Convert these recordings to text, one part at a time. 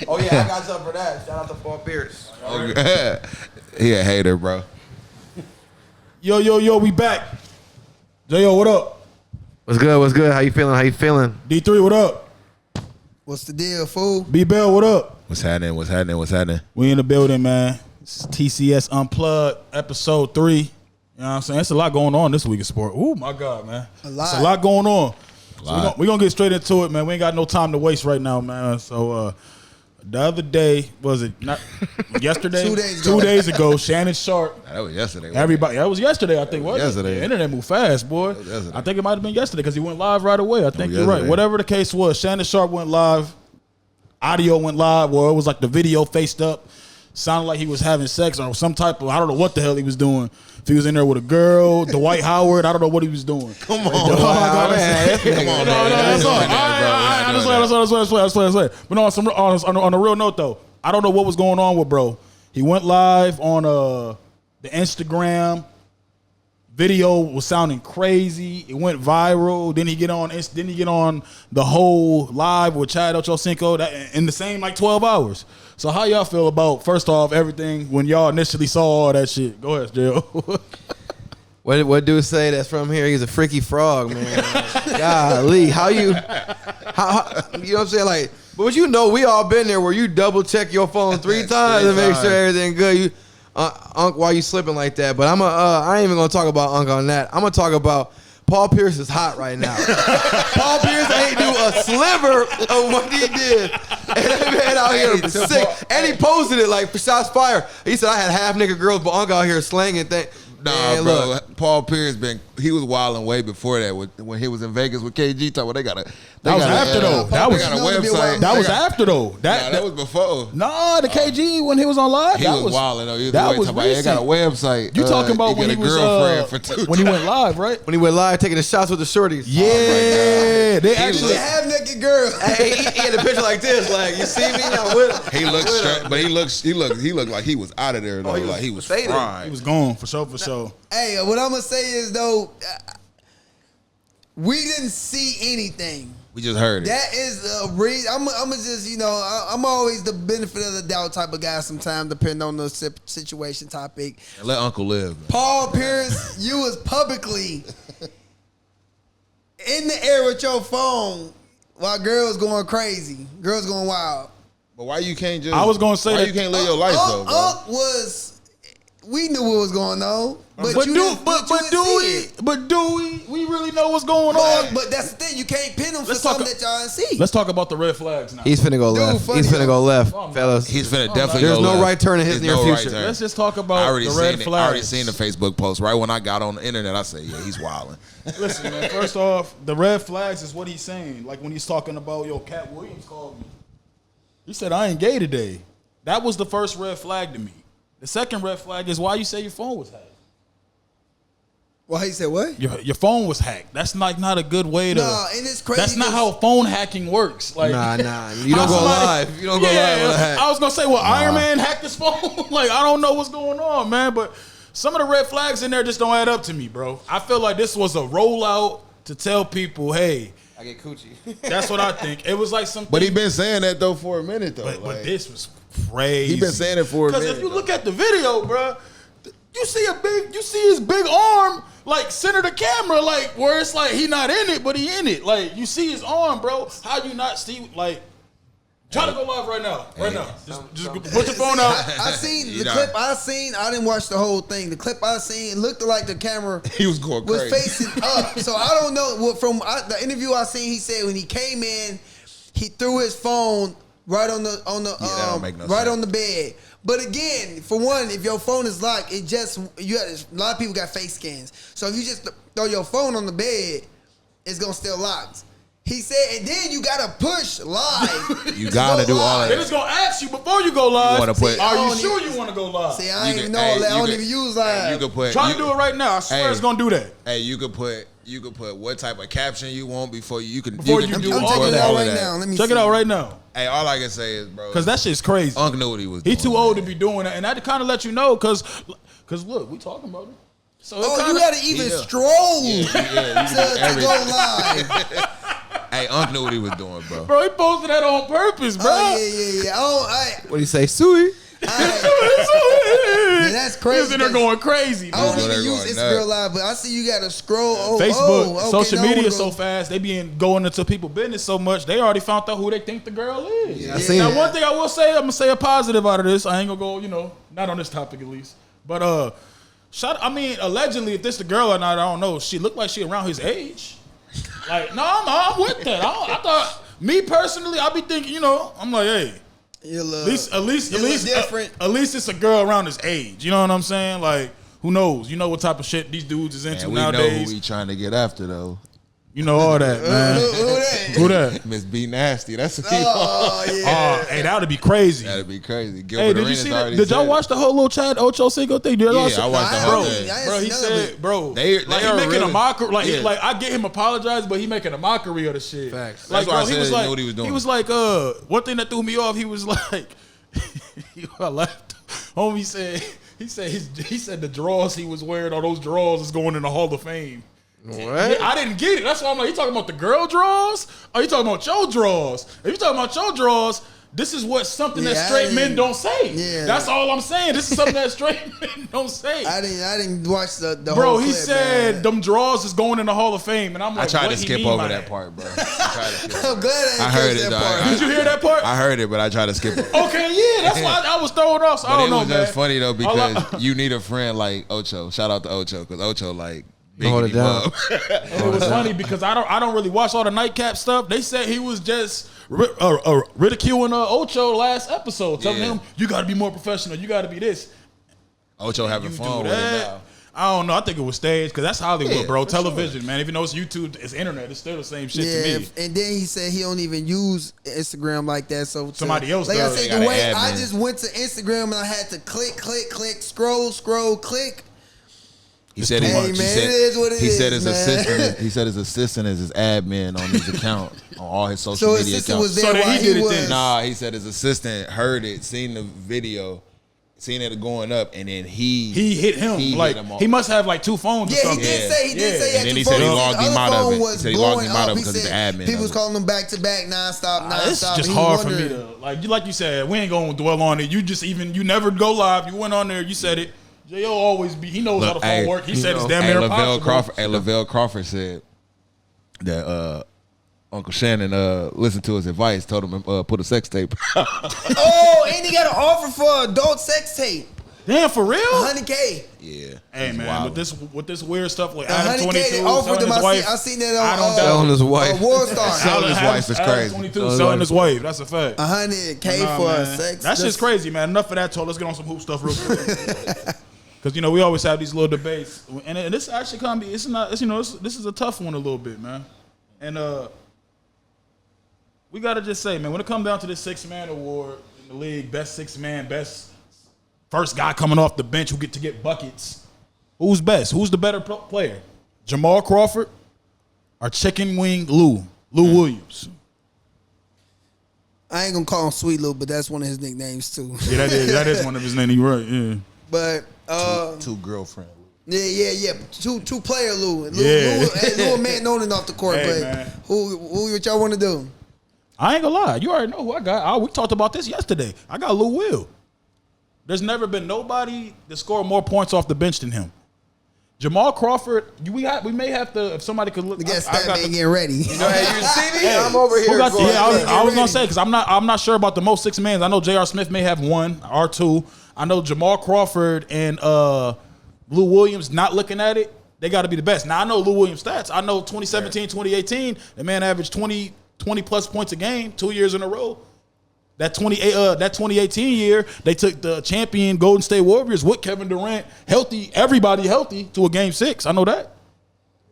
Oh yeah, I got something for that. Shout out to Paul Pierce. Okay. He a hater, bro. Yo, we back. J.O., what up? What's good? What's good? How you feeling? D3, what up? What's the deal, fool? B-Bell, what up? What's happening? We in the building, man. This is TCS Unplugged, episode 3. You know what I'm saying? It's a lot going on this week in sport. Oh, my God, man. It's a lot going on. So we're going to get straight into it, man. We ain't got no time to waste right now, man. So, the other day, was it not yesterday? 2 days ago, Shannon Sharpe. That was yesterday. Everybody, that was yesterday, I think. Wasn't yesterday. It? The internet moved fast, boy. I think it might have been yesterday because he went live right away. I think you're right. Whatever the case was, Shannon Sharpe went live. Audio went live, or it was like the video faced up. Sounded like he was having sex or some type of, I don't know what the hell he was doing. If he was in there with a girl, Dwight Howard, I don't know what he was doing. Come on, man. Come on, that's all. That's what. But no, on a real note, though, I don't know what was going on with bro. He went live on the Instagram. Video was sounding crazy. It went viral. Then he get on the whole live with Chad Ochocinco in the same like 12 hours. So how y'all feel about, first off, everything when y'all initially saw all that shit? Go ahead, Jill. What dude say that's from here? He's a freaky frog, man. Golly, how you know what I'm saying? Like, but you know, we all been there where you double check your phone 3 times to make sure everything good. Unc, why you slipping like that? But I ain't even gonna talk about Unc on that. I'm gonna talk about Paul Pierce is hot right now. Paul Pierce ain't do a sliver of what he did. And that man out here sick. And he posted it like for shots fired. He said I had half nigga girls, but Unc out here slanging things. Nah, man, bro. Look. Paul Pierce he was wilding way before that when he was in Vegas with KG. Talking, that was after though. That was a website. That was after though. That was before. No, the KG when he was on live. He was wilding though. That was recent. They got a website. You talking about when he was when he went live, right? When he went live taking the shots with the shorties. Yeah, they actually have naked girl. Hey, he had a picture like this, like you see me now with him. He looked straight, but he looked like he was out of there though. Like he was fried. He was gone for sure. Hey, what I'm gonna say is though, we didn't see anything. We just heard it. That is a reason. I'm just, I'm always the benefit of the doubt type of guy sometimes, depending on the situation topic. And let Uncle live. Man. Paul Pierce, you was publicly in the air with your phone while girls going crazy, girls going wild. But why you can't just? I was gonna say that you can't live your life though, bro? We knew what was going on, but do we really know what's going on? But that's the thing, you can't pin them for something that y'all didn't see. Let's talk about the red flags now. He's finna go left. He's finna go left, fellas. He's finna definitely There's go no left. right turn in his near future. Let's just talk about the red flags. I already seen the Facebook post. Right when I got on the internet, I said, yeah, he's wilding. Listen, man, first off, the red flags is what he's saying. Like when he's talking about, Cat Williams called me. He said, I ain't gay today. That was the first red flag to me. The second red flag is why you say your phone was hacked. Well, he said what? Your phone was hacked. That's not a good way to. No, and it's crazy. That's not how phone hacking works. Like, nah. You don't go live. You don't go live with a hack. I was gonna say, Iron Man hacked his phone. Like, I don't know what's going on, man. But some of the red flags in there just don't add up to me, bro. I feel like this was a rollout to tell people, hey, I get coochie. That's what I think. It was like something. But he been saying that though for a minute though. But this was crazy. He been saying it for a minute. Because if you look at the video, bro, you see his big arm like center the camera, like where it's like he not in it, but he in it. Like you see his arm, bro. How you not see like? Try to go live right now. Just put your phone out. I seen the clip. I didn't watch the whole thing. The clip I seen, it looked like the camera he was going crazy. Was facing up. So I don't know what from the interview I seen. He said when he came in, he threw his phone right on the on the bed. But again, for one, if your phone is locked, a lot of people got face scans. So if you just throw your phone on the bed, it's gonna still lock. He said, and then you gotta push live. You gotta do all that. They're just gonna ask you before you go live. Are you sure you want to go live? See, I ain't even know that. I don't even use live. Try to do it right now. I swear it's gonna do that. Hey, you could put what type of caption you want before you do all that. Let me check it out right now. Hey, all I can say is, bro, because that shit's crazy. Unc knew what he was doing. He too old to be doing that, and that kind of let you know, because look, we talking about it. So you gotta even stroll to go live. Hey, Unc knew what he was doing, bro. Bro, he posted that on purpose, bro. Oh, yeah. What do you say, Suey? Yeah, that's crazy. He was in there going crazy. I don't They're even use going Instagram Live, but I see you got to scroll. Facebook, okay, social now I media wanna so go. fast. They be going into people's business so much. They already found out who they think the girl is. Yeah, I seen Now, it. one thing I will say, I'm gonna say a positive out of this. I ain't gonna go, not on this topic at least. But allegedly, if this the girl or not, I don't know. She looked like she around his age. Like, no, I'm with that. I thought, me personally, I be thinking, I'm like, hey. At least different. At least it's a girl around his age. You know what I'm saying? Like, who knows? You know what type of shit these dudes is into Man, we nowadays. know who we trying to get after, though. You know all that, man. Who that? Miss B Nasty. That's what Oh, yeah. Hey, that would be crazy. That'd be crazy. Hey, Gilbert did you Arenas see that? already Did y'all said watch the whole little Chad Ocho Cinco thing? Yeah, I watched the whole thing. Bro, he said, They he are making a really- mockery. Like, yeah. like I get him apologize, but he making a mockery of the shit. Facts. Like, That's why I bro, said he knew what he was doing. He was like, one thing that threw me off. He was like, I laughed. Homie said, he said the drawers he was wearing, all those drawers is going in the Hall of Fame. What? I didn't get it. That's why I'm like, you talking about the girl draws? Or you talking about your draws? If you talking about your draws, this is what something that straight men don't say. Yeah. That's all I'm saying. This is something that straight men don't say. I didn't watch the Bro, whole he clip, said man. them draws is going in the Hall of Fame, and I'm like, I tried what to he skip mean over by that part, bro. I tried to skip I'm glad I I heard catch it, that dog. part. Did you hear that part? I heard it, but I tried to skip it. Okay, yeah, that's why I was throwing off. So I But don't it know, was man. just funny though because you need a friend like Ocho. Shout out to Ocho because Ocho like Hold biggity it down. bub. And it was funny because I don't really watch all the nightcap stuff. They said he was just ridiculing Ocho last episode, telling Yeah. him you got to be more professional. You got to be this. Ocho having You fun do with it that. now. I don't know. I think it was staged because that's Hollywood, Yeah, bro. for Television, man. Even though it's YouTube, it's internet. It's still the same shit to Yeah, me. and then he said he don't even use Instagram like that. So Somebody else like does. I They said, got the an way admin. I just went to Instagram and I had to click, scroll, click. He said Hey, he, man, he it said, is what it he said is, his man. assistant. He said his assistant is his admin on his account on all his social So his media assistant accounts. was there So then while he did he it was. then. Nah, he said his assistant heard it, seen the video, seen it going up, and then he He hit him. hit him off. He must have like two phones or Yeah, he something. did say he Yeah. did say he had And then two he said he phones. logged His him other out of phone it. He was said he logged him blowing out of up. it because He he's the said admin People of was it. calling him back to back, nonstop. It's just He hard for wondered- me to like you said. We ain't gonna dwell on it. You never go live. You went on there. You said it. J.O. always be. He knows how the phone work. He said it's damn near impossible. Lavelle Crawford said that Uncle Shannon listened to his advice, told him to put a sex tape. Oh, and he got an offer for adult sex tape. Damn, for real? 100K. Yeah. Hey it's man, wild. with this weird stuff like The Adam 100K 22 they offered selling him. his wife. I seen that I don't on doubt Selling his wife. Worldstar. Selling his wife is Adam crazy. 22 Selling selling his his wife. That's a fact. 100K Nah, for man. sex. That's just crazy, man. Enough of that talk. Let's get on some hoop stuff real quick. Because we always have these little debates, and this actually can be. It's not. This is a tough one a little bit, man. And we gotta just say, man, when it comes down to this 6-man award in the league, best 6-man, best first guy coming off the bench who get to get buckets. Who's best? Who's the better player? Jamal Crawford or Chicken Wing Lou Williams? I ain't gonna call him Sweet Lou, but that's one of his nicknames too. Yeah, that is one of his names. You're right. Yeah. But Two girlfriend. yeah. Two player Lou. Yeah. Lou a man known off the court. Hey, but man. who what y'all want to do? I ain't gonna lie. You already know who I got. We talked about this yesterday. I got Lou Will. There's never been nobody that scored more points off the bench than him. Jamal Crawford, we may have to, if somebody could look. I guess I that got man the- getting ready. Hey, you see me? Hey, I'm over who here. got the- going, yeah, I was ready. gonna say because I'm not sure about the most 6-mans. I know J.R. Smith may have one or two. I know Jamal Crawford and Lou Williams. Not looking at it, they got to be the best. Now I know Lou Williams stats. I know 2017, 2018, the man averaged 20 plus points a game 2 years in a row. That 2018 year, they took the champion Golden State Warriors with Kevin Durant healthy, everybody healthy to a game 6. I know that.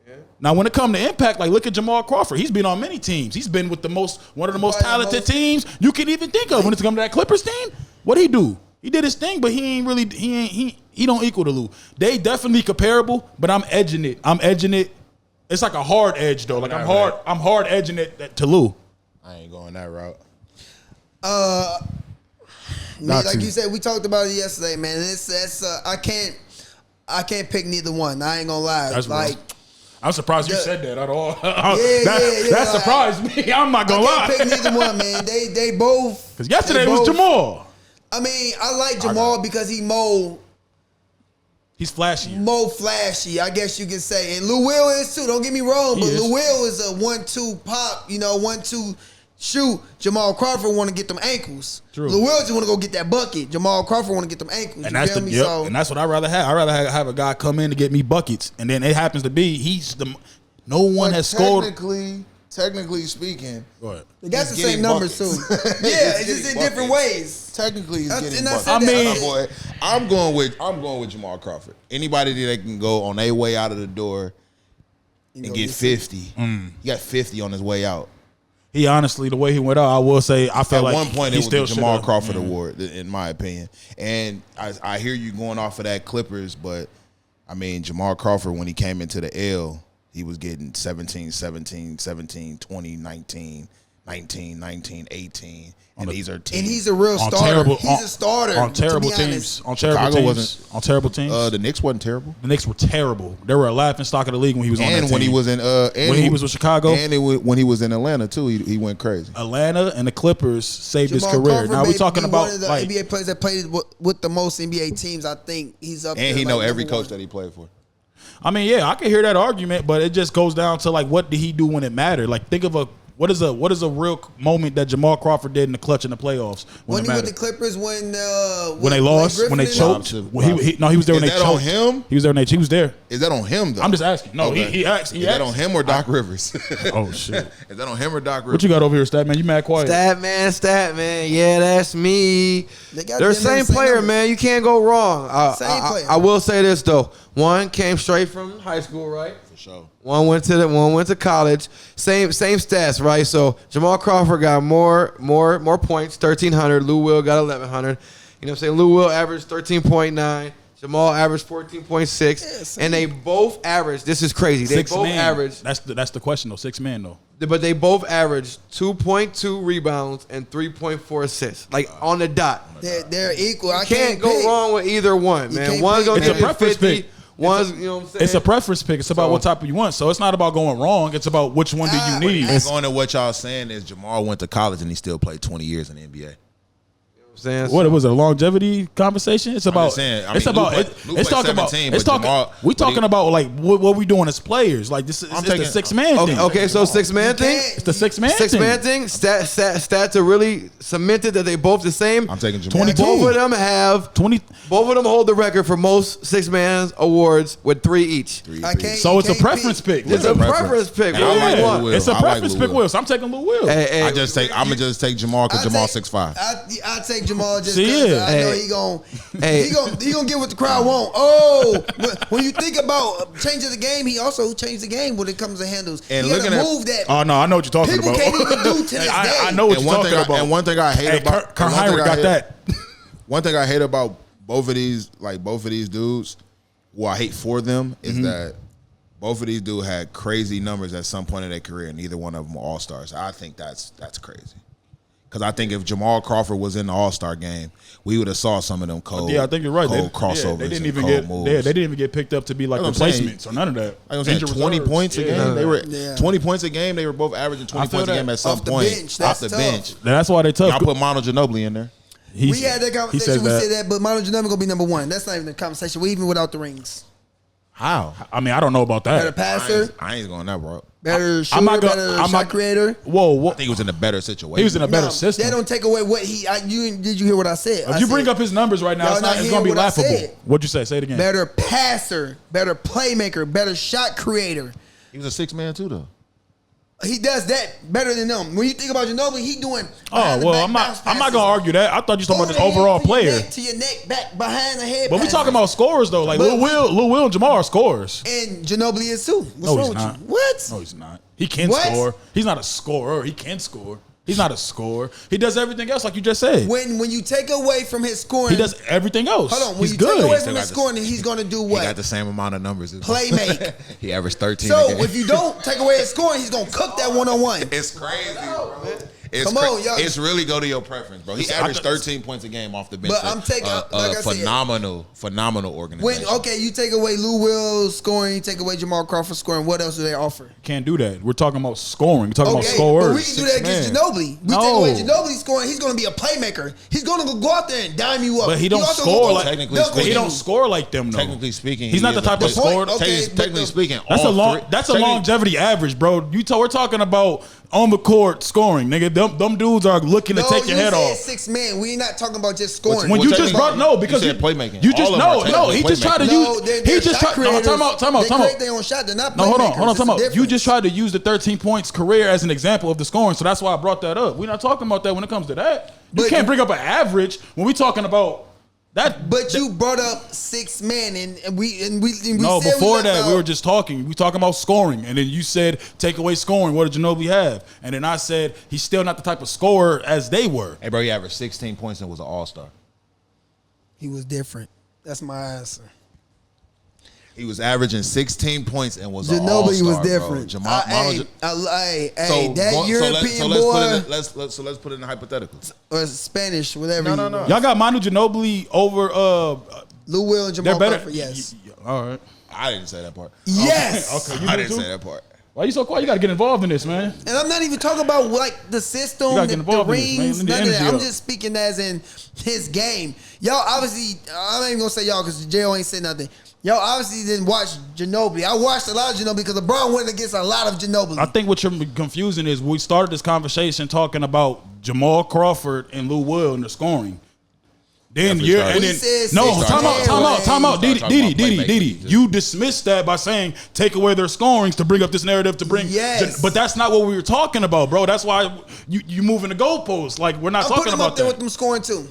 Yeah. Now, when it comes to impact, like look at Jamal Crawford. He's been on many teams. He's been with one of the most talented teams you can even think of. When it's come to that Clippers team, what he do? He did his thing, but he don't equal to Lou. They definitely comparable, but I'm edging it. It's like a hard edge though. Like I'm hard edging it to Lou. I ain't going that route. Like you said, we talked about it yesterday, man. I can't pick neither one. I ain't gonna lie. That's like I'm surprised you said that at all. Yeah. That surprised me. I'm not gonna lie. I can't pick neither one, man. They both. Because yesterday was Jamal. I mean, I like Jamal because he He's flashy. More flashy, I guess you can say. And Lou Will is too. Don't get me wrong, but Lou Will is a 1-2 pop, 1-2 shoot. Jamal Crawford want to get them ankles. True. Lou Will just want to go get that bucket. Jamal Crawford want to get them ankles. And that's and that's what I'd rather have. I'd rather have a guy come in to get me buckets, and then it happens to be no one has scored. Technically speaking, they got the same numbers too. Yeah, it's just in different ways. Technically, he's getting buckets. I'm going with Jamal Crawford. Anybody that can go on their way out of the door and get 50, he got 50 on his way out. He honestly, the way he went out, I will say, I felt like at one point it was the Jamal Crawford award, in my opinion. And I hear you going off of that Clippers, but I mean Jamal Crawford when he came into the L, he was getting 17, 17, 17, 20, 19, 19, 19, 18. And these are teams. And he's a real starter. He's a starter. On terrible teams. On terrible teams. The Knicks wasn't terrible. The Knicks were terrible. They were a laughing stock of the league when he was on that team. And when he was in when he was with Chicago. And when he was in Atlanta too, he went crazy. Atlanta and the Clippers saved his career. Crawford now we're talking about one of the NBA players that played with the most NBA teams. I think he's up there. And he know every coach that he played for. I mean, yeah, I can hear that argument, but it just goes down to like, what did he do when it mattered? Like, think of what is a real moment that Jamal Crawford did in the clutch in the playoffs when he with the Clippers when they lost, when they choked. He was there when they choked. On him? He was there when he was there. Is that on him though? I'm just asking. No, okay. he asked. Is that on him or Doc Rivers? Oh shit. Is that on him or Doc Rivers? What you got over here, Stat Man? You mad quiet? Stat Man. Yeah, that's me. They're the same player, numbers. man. You can't go wrong. Player. I will say this though. One came straight from high school, right? For sure. One went to college. Same stats, right? So Jamal Crawford got more points, 1,300. Lou Will got 1,100. You know what I'm saying? Lou Will averaged 13.9. Jamal averaged 14.6. And they both averaged. This is crazy. They both averaged. That's the question though. 6 men though. But they both averaged 2.2 rebounds and 3.4 assists, like on the dot. They're equal. I can't go wrong with either one, man. One's gonna give you 50. One's, you know what I'm saying? It's a preference pick. It's about what type of you want. So it's not about going wrong. It's about which one do you need. Going to what y'all saying is Jamal went to college and he still played 20 years in the NBA. What was it? A longevity conversation? It's about. It's talking about like what we doing as players. Like this is the 6 man thing. Okay, so 6 man thing. It's the 6 man. 6 man thing. Stats are really cemented that they both the same. I'm taking Jamal. 22. Both of them have 20. Both of them hold the record for most 6 man awards with 3 each. So it's a preference pick. It's a preference pick. It's a preference pick. Will. So I'm taking Lou Will. I'm gonna just take Jamal because Jamal 6'5". I take Jamal just because I know he gonna get what the crowd want. Oh, when you think about changing the game, he also changed the game when it comes to handles. And he looking at move that. Oh no, I know what you're talking people about. Can't even do to this day. I know what you're talking about. And one thing I hate about Kurt Heinrich got that. One thing I hate about both of these dudes, I hate for them is that both of these dudes had crazy numbers at some point in their career, and neither one of them were all-stars. I think that's crazy. Because I think if Jamal Crawford was in the All-Star game, we would have saw some of them cold. Yeah, I think you're right. Crossovers. They didn't even get. They didn't even get picked up to be like replacements or none of that. I was saying 20 points a game. They were 20 points a game. They were both averaging 20 points a game at some point off the bench. That's why they tough. Y'all put Manu Ginobili in there. We had that conversation. We said that, but Manu Ginobili gonna be number 1. That's not even a conversation. We even without the rings. How? I mean, I don't know about that. Better passer. I ain't going that route. Better shooter, better shot creator. Whoa. I think he was in a better situation. He was in a better system. That don't take away what he. Did you hear what I said? If you bring up his numbers right now, it's going to be laughable. What'd you say? Say it again. Better passer, better playmaker, better shot creator. He was a 6 man too, though. He does that better than them. When you think about Ginobili, he doing. Oh well, I'm not gonna argue that. I thought you were talking about this overall player. To your neck, back behind the head. But we talking about scorers though. Like Lou Will, and Jamal are scorers. And Ginobili is too. What's wrong with you? What? No, he's not. He can score. He's not a scorer. He can score. He's not a scorer. He does everything else, like you just said. When you take away from his scoring, he does everything else. Hold on. When you take away from his scoring, he's going to do what? He got the same amount of numbers. Playmake. He averaged 13. So if you don't take away his scoring, he's going to cook that one-on-one. It's crazy, bro. Come on, y'all. It's really go to your preference, bro. He averaged 13 points a game off the bench. But I'm taking like phenomenal organization. You take away Lou Will's scoring, you take away Jamal Crawford scoring. What else do they offer? Can't do that. We're talking about scoring. We're talking about scorers. But we can do that against Ginobili. We take away Ginobili scoring. He's going to be a playmaker. He's going to go out there and dime you up. But he don't score like technically. He don't score like them though. Technically speaking, he's not the type of scorer. Technically speaking, that's a longevity average, bro. We're talking about on the court scoring, nigga. Them dudes are looking to take your head off. 6 men. We're not talking about just scoring. When you just brought because you said playmaking. You just he just tried to use. He just tried. No, time out. They create their own shot. They're not. No, hold on. Time out. You just tried to use the 13 points career as an example of the scoring, so that's why I brought that up. We're not talking about that when it comes to that. You can't bring up an average when we talking about. But you brought up 6 men, and we no. Said before that, we were just talking. We talking about scoring, and then you said take away scoring. What did Ginobili have? And then I said he's still not the type of scorer as they were. Hey, bro, he averaged 16 points and was an all-star. He was different. That's my answer. He was averaging 16 points and was an all-star. Ginobili was different. That European boy. Let's put it in hypotheticals. Or Spanish, whatever. No. Y'all got Manu Ginobili over Lou Will and Jamal Crawford. Yes. All right. I didn't say that part. Yes. Okay. I didn't say that part. Why you so quiet? You got to get involved in this, man. And I'm not even talking about like the system, the rings, none of that. I'm just speaking as in his game. Y'all obviously, I'm not even gonna say y'all because J.O. ain't said nothing. Y'all obviously didn't watch Ginobili. I watched a lot of Ginobili because LeBron went against a lot of Ginobili. I think what you're confusing is we started this conversation talking about Jamal Crawford and Lou Will and the scoring. Then time out. Didi. You dismissed that by saying take away their scorings to bring up this narrative to bring. Yes. But that's not what we were talking about, bro. That's why you moving the goalposts. Like we're not talking about that. I'm putting him up there with them scoring too.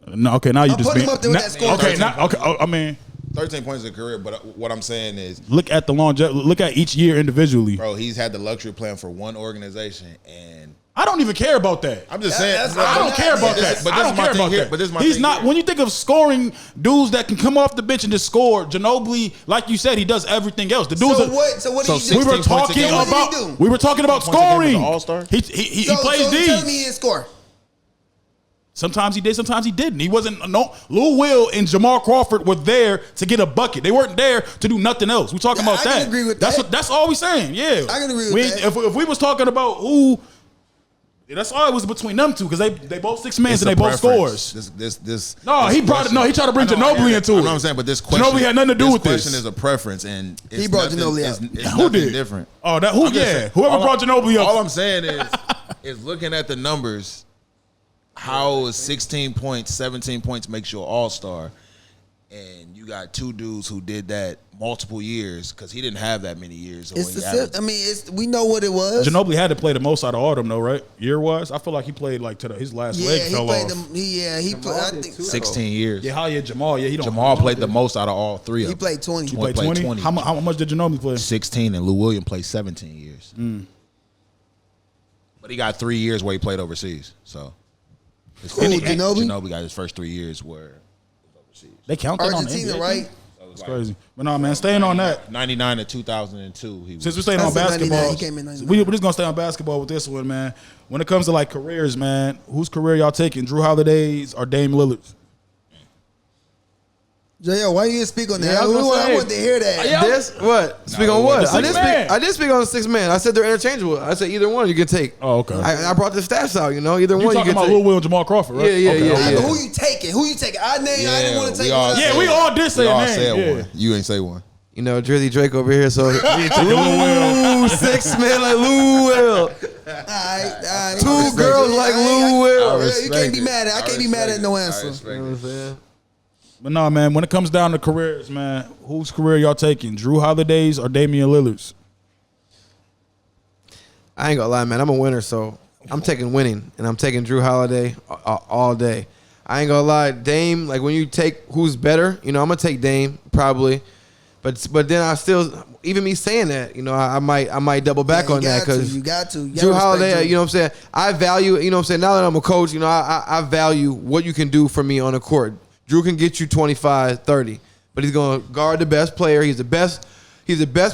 No, okay. Now you just putting him up there with that scoring. Okay. I mean. 13 points in a career, but what I'm saying is look at the longevity. Look at each year individually, bro. He's had the luxury of playing for one organization, and I don't even care about that. I'm just saying, I don't care about that. But this is my thing here. But this is my thing. He's not. When you think of scoring dudes that can come off the bench and just score, Ginobili, like you said, he does everything else. The dudes. So what do you do? We were talking about scoring. All-star. He plays D. Tell me he didn't score. Sometimes he did, sometimes he didn't. He wasn't. No, Lou Will and Jamal Crawford were there to get a bucket. They weren't there to do nothing else. We're talking about that. I can agree with that. That's all we're saying. Yeah, I can agree with that. If we was talking about who, that's all it was between them two because they both 6 men and they both scores. He tried to bring Ginobili into it. You know what I'm saying? But this question, Ginobili had nothing to do with this. This question is a preference, and he brought Ginobili up. Who did? Different. Oh, whoever brought Ginobili up. All I'm saying is looking at the numbers. How 16 points, 17 points makes you an all-star, and you got 2 dudes who did that multiple years because he didn't have that many years. We know what it was. Ginobili had to play the most out of all them, though, right? Year-wise, I feel like he played like his last leg fell off. He played. I think 16 years. Yeah, Jamal. Yeah, Jamal played the most out of all 3 of them. He played 20. He played 20. How much did Ginobili play? 16, and Lou Williams played 17 years. But he got 3 years where he played overseas. So. Ginobili got his first 3 years where overseas. They count that Argentina, on right? That's crazy. But no, man, staying on that. 99 to 2002. Since we're staying on basketball, we're just gonna stay on basketball with this one, man. When it comes to like careers, man, whose career y'all taking? Jrue Holiday's or Dame Lillard's? J.O., why you didn't speak on that? I wanted to hear that. This what? Speak on what? I didn't speak on the 6 man. I said they're interchangeable. I said either one you can take. Oh, okay. I brought the stats out. Either one you talking can about take. Lou Will and Jamal Crawford, right? Yeah. Who you taking? I didn't want to take one. Yeah, we all did say a name. One. You ain't say one. Drizzy Drake over here, so Lou 6 men like Lou Will. All right. 2 girls like Lou Will. You can't be mad at. I can't be mad at no answer. You know what I'm saying? But no, man, when it comes down to careers, man, whose career y'all taking? Jrue Holiday's or Damian Lillard's? I ain't gonna lie, man. I'm a winner, so I'm taking winning, and I'm taking Jrue Holiday all day. I ain't gonna lie, Dame. Like when you take who's better, I'm gonna take Dame probably, but then I still, even me saying that, I might double back on that because you got to. Jrue Holiday, you know what I'm saying. I value, you know what I'm saying. Now that I'm a coach, I value what you can do for me on the court. Jrue can get you 25, 30, but he's going to guard the best player. He's the best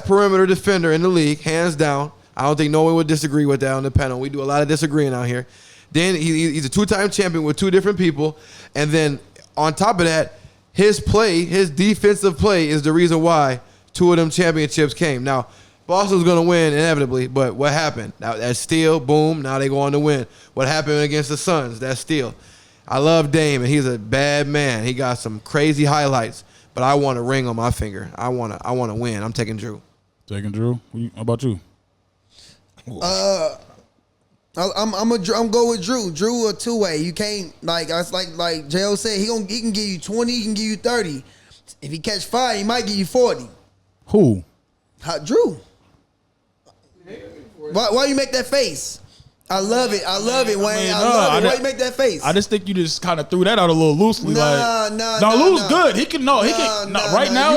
perimeter defender in the league, hands down. I don't think no one would disagree with that on the panel. We do a lot of disagreeing out here. Then he's a 2-time champion with 2 different people. And then on top of that, his defensive play is the reason why 2 of them championships came. Now, Boston's going to win inevitably, but what happened? Now, that steal, boom, now they go on to win. What happened against the Suns? That steal. I love Dame, and he's a bad man. He got some crazy highlights, but I want a ring on my finger. I want to win. I'm taking Jrue. Taking Jrue? How about you? I'm going with Jrue. Jrue a 2-way. You can't like J.O. said. He can give you 20. He can give you 30. If he catch fire, he might give you 40. Who? Jrue. Why you make that face? I love it, Wayne. I love it. Why you make that face? I just think you just kind of threw that out a little loosely. Lou's good. He can right now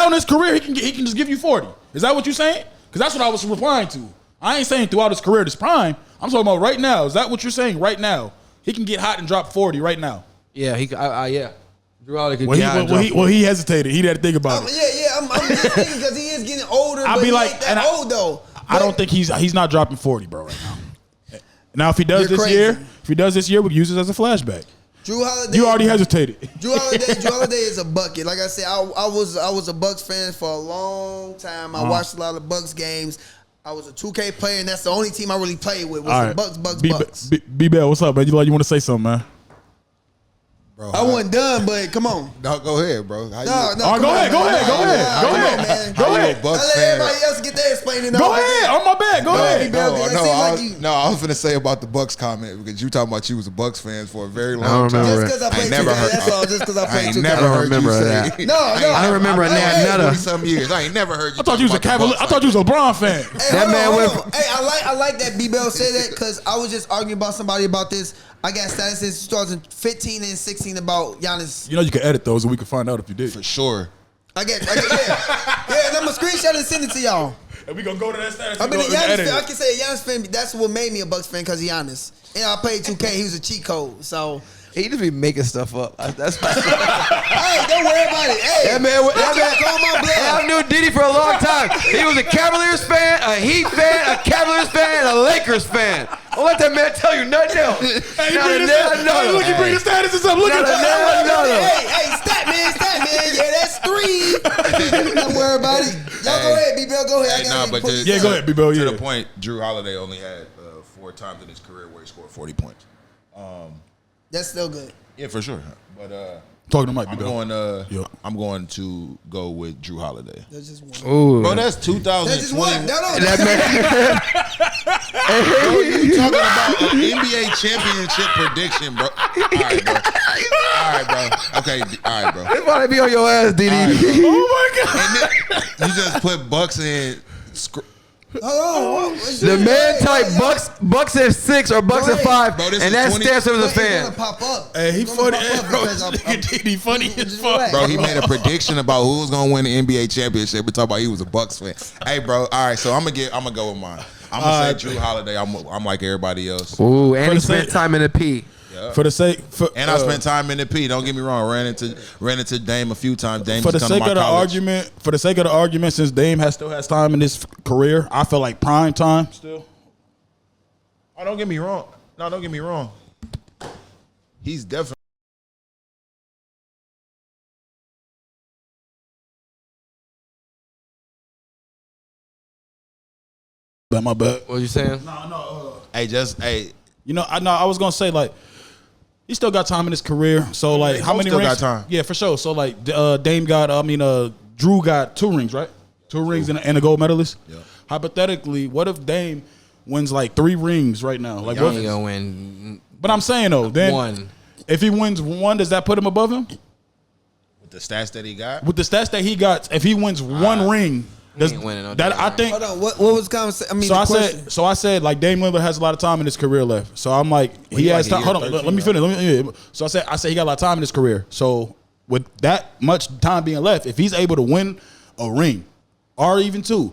in his career he can just give you 40. Is that what you're saying? Because that's what I was replying to. I ain't saying throughout his career, this prime. I'm talking about right now. Is that what you're saying? Right now, he can get hot and drop 40 right now. Yeah, yeah. Jrue Holiday could he hesitated. He had to think about it. Yeah. I'm just thinking because he is getting older. But he ain't that old though. I don't think he's not dropping 40, bro, right now. Now, if he does this year, we'll use it as a flashback. Jrue Holiday. You already hesitated. Jrue Holiday is a bucket. Like I said, I was a Bucks fan for a long time. I watched a lot of Bucks games. I was a 2K player, and that's the only team I really played with was the Bucks. B-Bell, what's up, man? You want to say something, man? Bro, I wasn't done, but come on. No, go ahead, bro. Go ahead, man. Go ahead. I let everybody else get their explaining. Go ahead. On my back. Go ahead. I was finna say about the Bucks comment because you talking about you was a Bucks fan for a very long time. Just because I played 2K. That's all. Just because I played 2K. Never heard you say. I don't remember that. Some years. I ain't never heard you. I thought you was a Cavalier. I thought you was a LeBron fan. That man went. Hey, I like that B-Bell said that because I was just arguing about somebody about this. I got stats since 2015 and 16 about Giannis. You know you can edit those and we can find out if you did. For sure. Yeah, and I'm gonna screenshot and send it to y'all. And we gonna go to that stats. I've been a Giannis fan. I can say a Giannis fan. That's what made me a Bucks fan because of Giannis. And I played 2K. He was a cheat code. So he just be making stuff up. That's hey, don't worry about it. Hey, that man call my blood. I knew Diddy for a long time. He was a Cavaliers fan, a Heat fan, a Cavaliers fan, and a Lakers fan. Don't let that man tell you nothing else. Hey, look, you bring the statuses up. Look at that. Hey, stat man. Yeah, that's 3. Don't worry about it. Y'all go ahead, B-Bell. Go ahead. Go ahead, B-Bell. To the point, Jrue Holiday only had 4 times in his career where he scored 40 points. That's still good. Yeah, for sure. But talking to Mike, I'm going to go with Jrue Holiday. That's just one. Ooh. Bro, that's 2020. That's just one. No. That man. Bro, you talking about an NBA championship prediction, bro? All right, bro. Okay, all right, bro. This might be on your ass, Diddy. Right, oh my god! And you just put Bucks in. The man type Bucks at 6 or Bucks at 5, bro, and that stands him as a fan. Pop up. Hey, he funny. He funny as fuck. Bro, he made a prediction about who was gonna win the NBA championship. We talk about he was a Bucks fan. Hey, bro. All right, so I'm gonna go with mine. I'm gonna say Jrue Holiday. I'm like everybody else. Ooh, and he spent time in the P. Yeah. For the sake, I spent time in the P. Don't get me wrong. Ran into Dame a few times. Dame for the sake of the argument, since Dame still has time in his career, I feel like prime time still. Oh, don't get me wrong. No, don't get me wrong. He's definitely. My bad. What you saying? No. Hey. You know, I was gonna say like. He still got time in his career, so like how many rings? Got time. Yeah, for sure. So like Dame got, Jrue got 2 rings, right? 2 rings and a gold medalist. Yeah. Hypothetically, what if Dame wins like 3 rings right now? Like what? He gonna win. But I'm saying though, then 1. If he wins 1, does that put him above him? With the stats that he got. With the stats that he got, if he wins 1 ring. I think. Hold on. What was the conversation? I said like Dame Lillard has a lot of time in his career left. So I'm like he has time. Hold on, let me finish. So I said he got a lot of time in his career. So with that much time being left, if he's able to win a ring or even 2,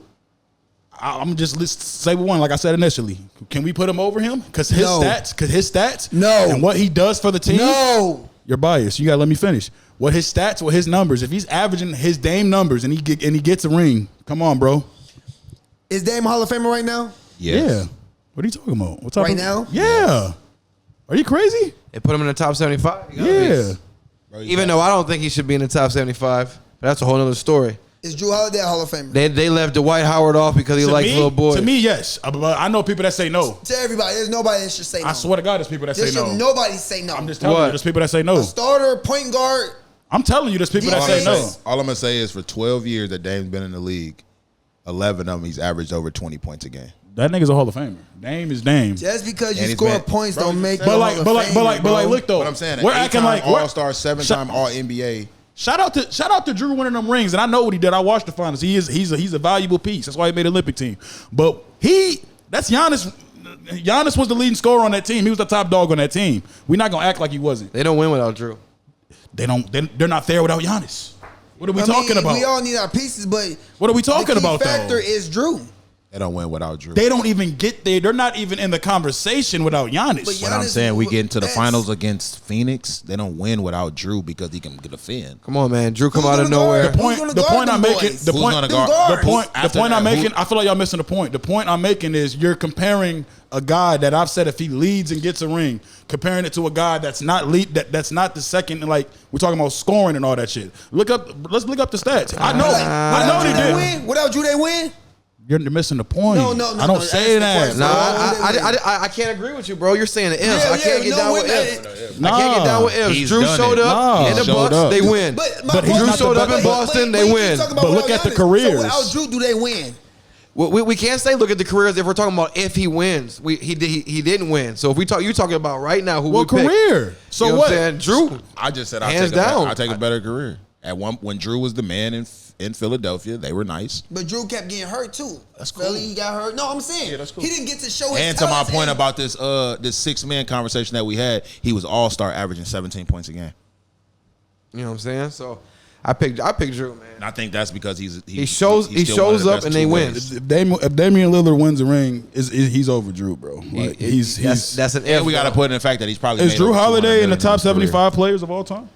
I'm just say 1. Like I said initially, can we put him over him? Because his stats. No. And what he does for the team. No. You're biased. You gotta let me finish. What his stats, what his numbers. If he's averaging his Dame numbers and he gets a ring, come on, bro. Is Dame Hall of Famer right now? Yes. Yeah. What are you talking about? What's up? Right now? Yeah. Are you crazy? They put him in the top 75. Yeah. Even though I don't think he should be in the top 75. But that's a whole other story. Is Jrue Holiday a Hall of Famer? They left Dwight Howard off because he likes little boys. To me, yes. But I know people that say no. To everybody, there's nobody that should say no. I swear to God, there's people that There say should no. nobody say no. I'm just telling you, there's people that say A no. starter, point guard. I'm telling you, there's people that say no. All I'm gonna say is for 12 years that Dame's been in the league, 11 of them he's averaged over 20 points a game. That nigga's a Hall of Famer. Dame is Dame. Just because you And he's score been- points Bro, don't make you But a like, Hall but of like, Famer, but like, bro. look though. But I'm saying we're acting like All-Star, 7-time All-NBA. Shout out to Jrue winning them rings, and I know what he did. I watched the finals. He's a valuable piece. That's why he made Olympic team. But that's Giannis. Giannis was the leading scorer on that team. He was the top dog on that team. We're not gonna act like he wasn't. They don't win without Jrue. They're not there without Giannis. What are we talking about? We all need our pieces, but What are we talking about, the key factor though? is Jrue. They don't win without Jrue. They don't even get there. They're not even in the conversation without Giannis. But But I'm Giannis saying we get into the that's- finals against Phoenix. They don't win without Jrue because he can defend. Come on, man. Jrue come Who's out of gonna guard nowhere. him? Who's gonna The guard point I'm them making. boys? The Who's point. gonna Them guard- guards. The After point I'm that, making. I feel like y'all missing the point. The point I'm making is you're comparing a guy that I've said if he leads and gets a ring, comparing it to a guy that's not lead. That's not the second. Like we're talking about scoring and all that shit. Let's look up the stats. I know. I know Without they Jrue, they did. win. Without Jrue, they win. You're missing the point. No, I don't no, say that's the that. question. Nah, I can't agree with you, bro. You're saying the ifs. Yeah, I can't yeah, get no, down with wait, ifs. Nah. I can't get down with ifs. He's Jrue done showed it. up Nah. in the Showed Bucks. up. They win. But he's Jrue not showed the up in best. Boston. They you win. talking about But look without at the Giannis. careers. So without Jrue, do they win? We can't say look at the careers if we're talking about if he wins. He didn't win. So if you're talking about right now who What we pick. career? So You know what? what I'm saying? Jrue. I just said Hands down. I'll take a better career. When Jrue was the man in Philadelphia, they were nice. But Jrue kept getting hurt too. That's Philly, cool. he got hurt. No, I'm saying that's cool. he didn't get to show his And to my talents point and- about this 6-man conversation that we had, he was all-star averaging 17 points a game. You know what I'm saying? So I picked Jrue, man. And I think that's because he shows still one of up the best and they two-way. win. If Damian Lillard wins a ring, he's over Jrue, bro. Like, That's an if. And we got to put in the fact that he's probably Is made Jrue over 200 Holiday in the million top his career. 75 players of all time?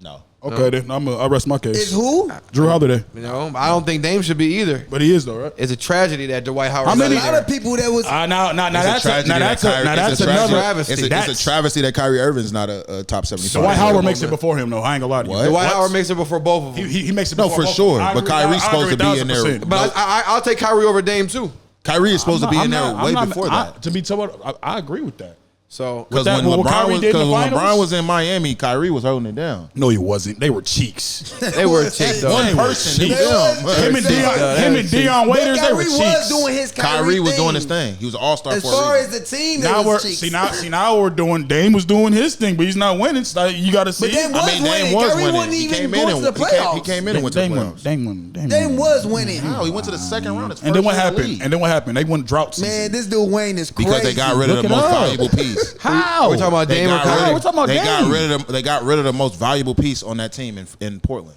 No. Okay, then I rest my case. Is who? Jrue Holiday, You know, I don't think Dame should be either. but he is though, right? It's a tragedy that Dwight Howard. How many- A lot of people that was Now that's tragedy that's it's a another. travesty. It's a That's- travesty that Kyrie Irving's not a top 75. Dwight player. Howard makes it before him though. I ain't gonna lie to you. What? Dwight Howard makes it before both of them. He makes it No, before for both. sure. I But agree- Kyrie's I supposed agree to be in there. 1000%. But I'll take Kyrie over Dame too. Kyrie is supposed to be in there I'm way not- before that. To be told, I agree with that. So Because that- when what Kyrie did in the LeBron finals? was in Miami, Kyrie was holding it down. No, he wasn't. They were cheeks. they were cheap though. One One person. person. Him and Him Deion Waiters, they were Kyrie was cheeks. doing his Kyrie was thing. doing his thing. He was an all-star As for far a as reason. the team, Now it we're was cheeks. now we're doing. Dame was doing his thing, but he's not winning. So you got to see. But Dame was Dame winning. was Kyrie winning. wasn't He even came going in to the and playoffs. he came in and went to the playoffs. Dame was winning. How? He went to the second round. And then what happened? And then what happened? They went drought season. Man, this dude Wayne is crazy. Because they got rid of Look the it most up. valuable piece. How? We're talking about They Dame or got Kyrie. We're talking about They got Dame. rid of them. They got rid of the most valuable piece on that team in Portland.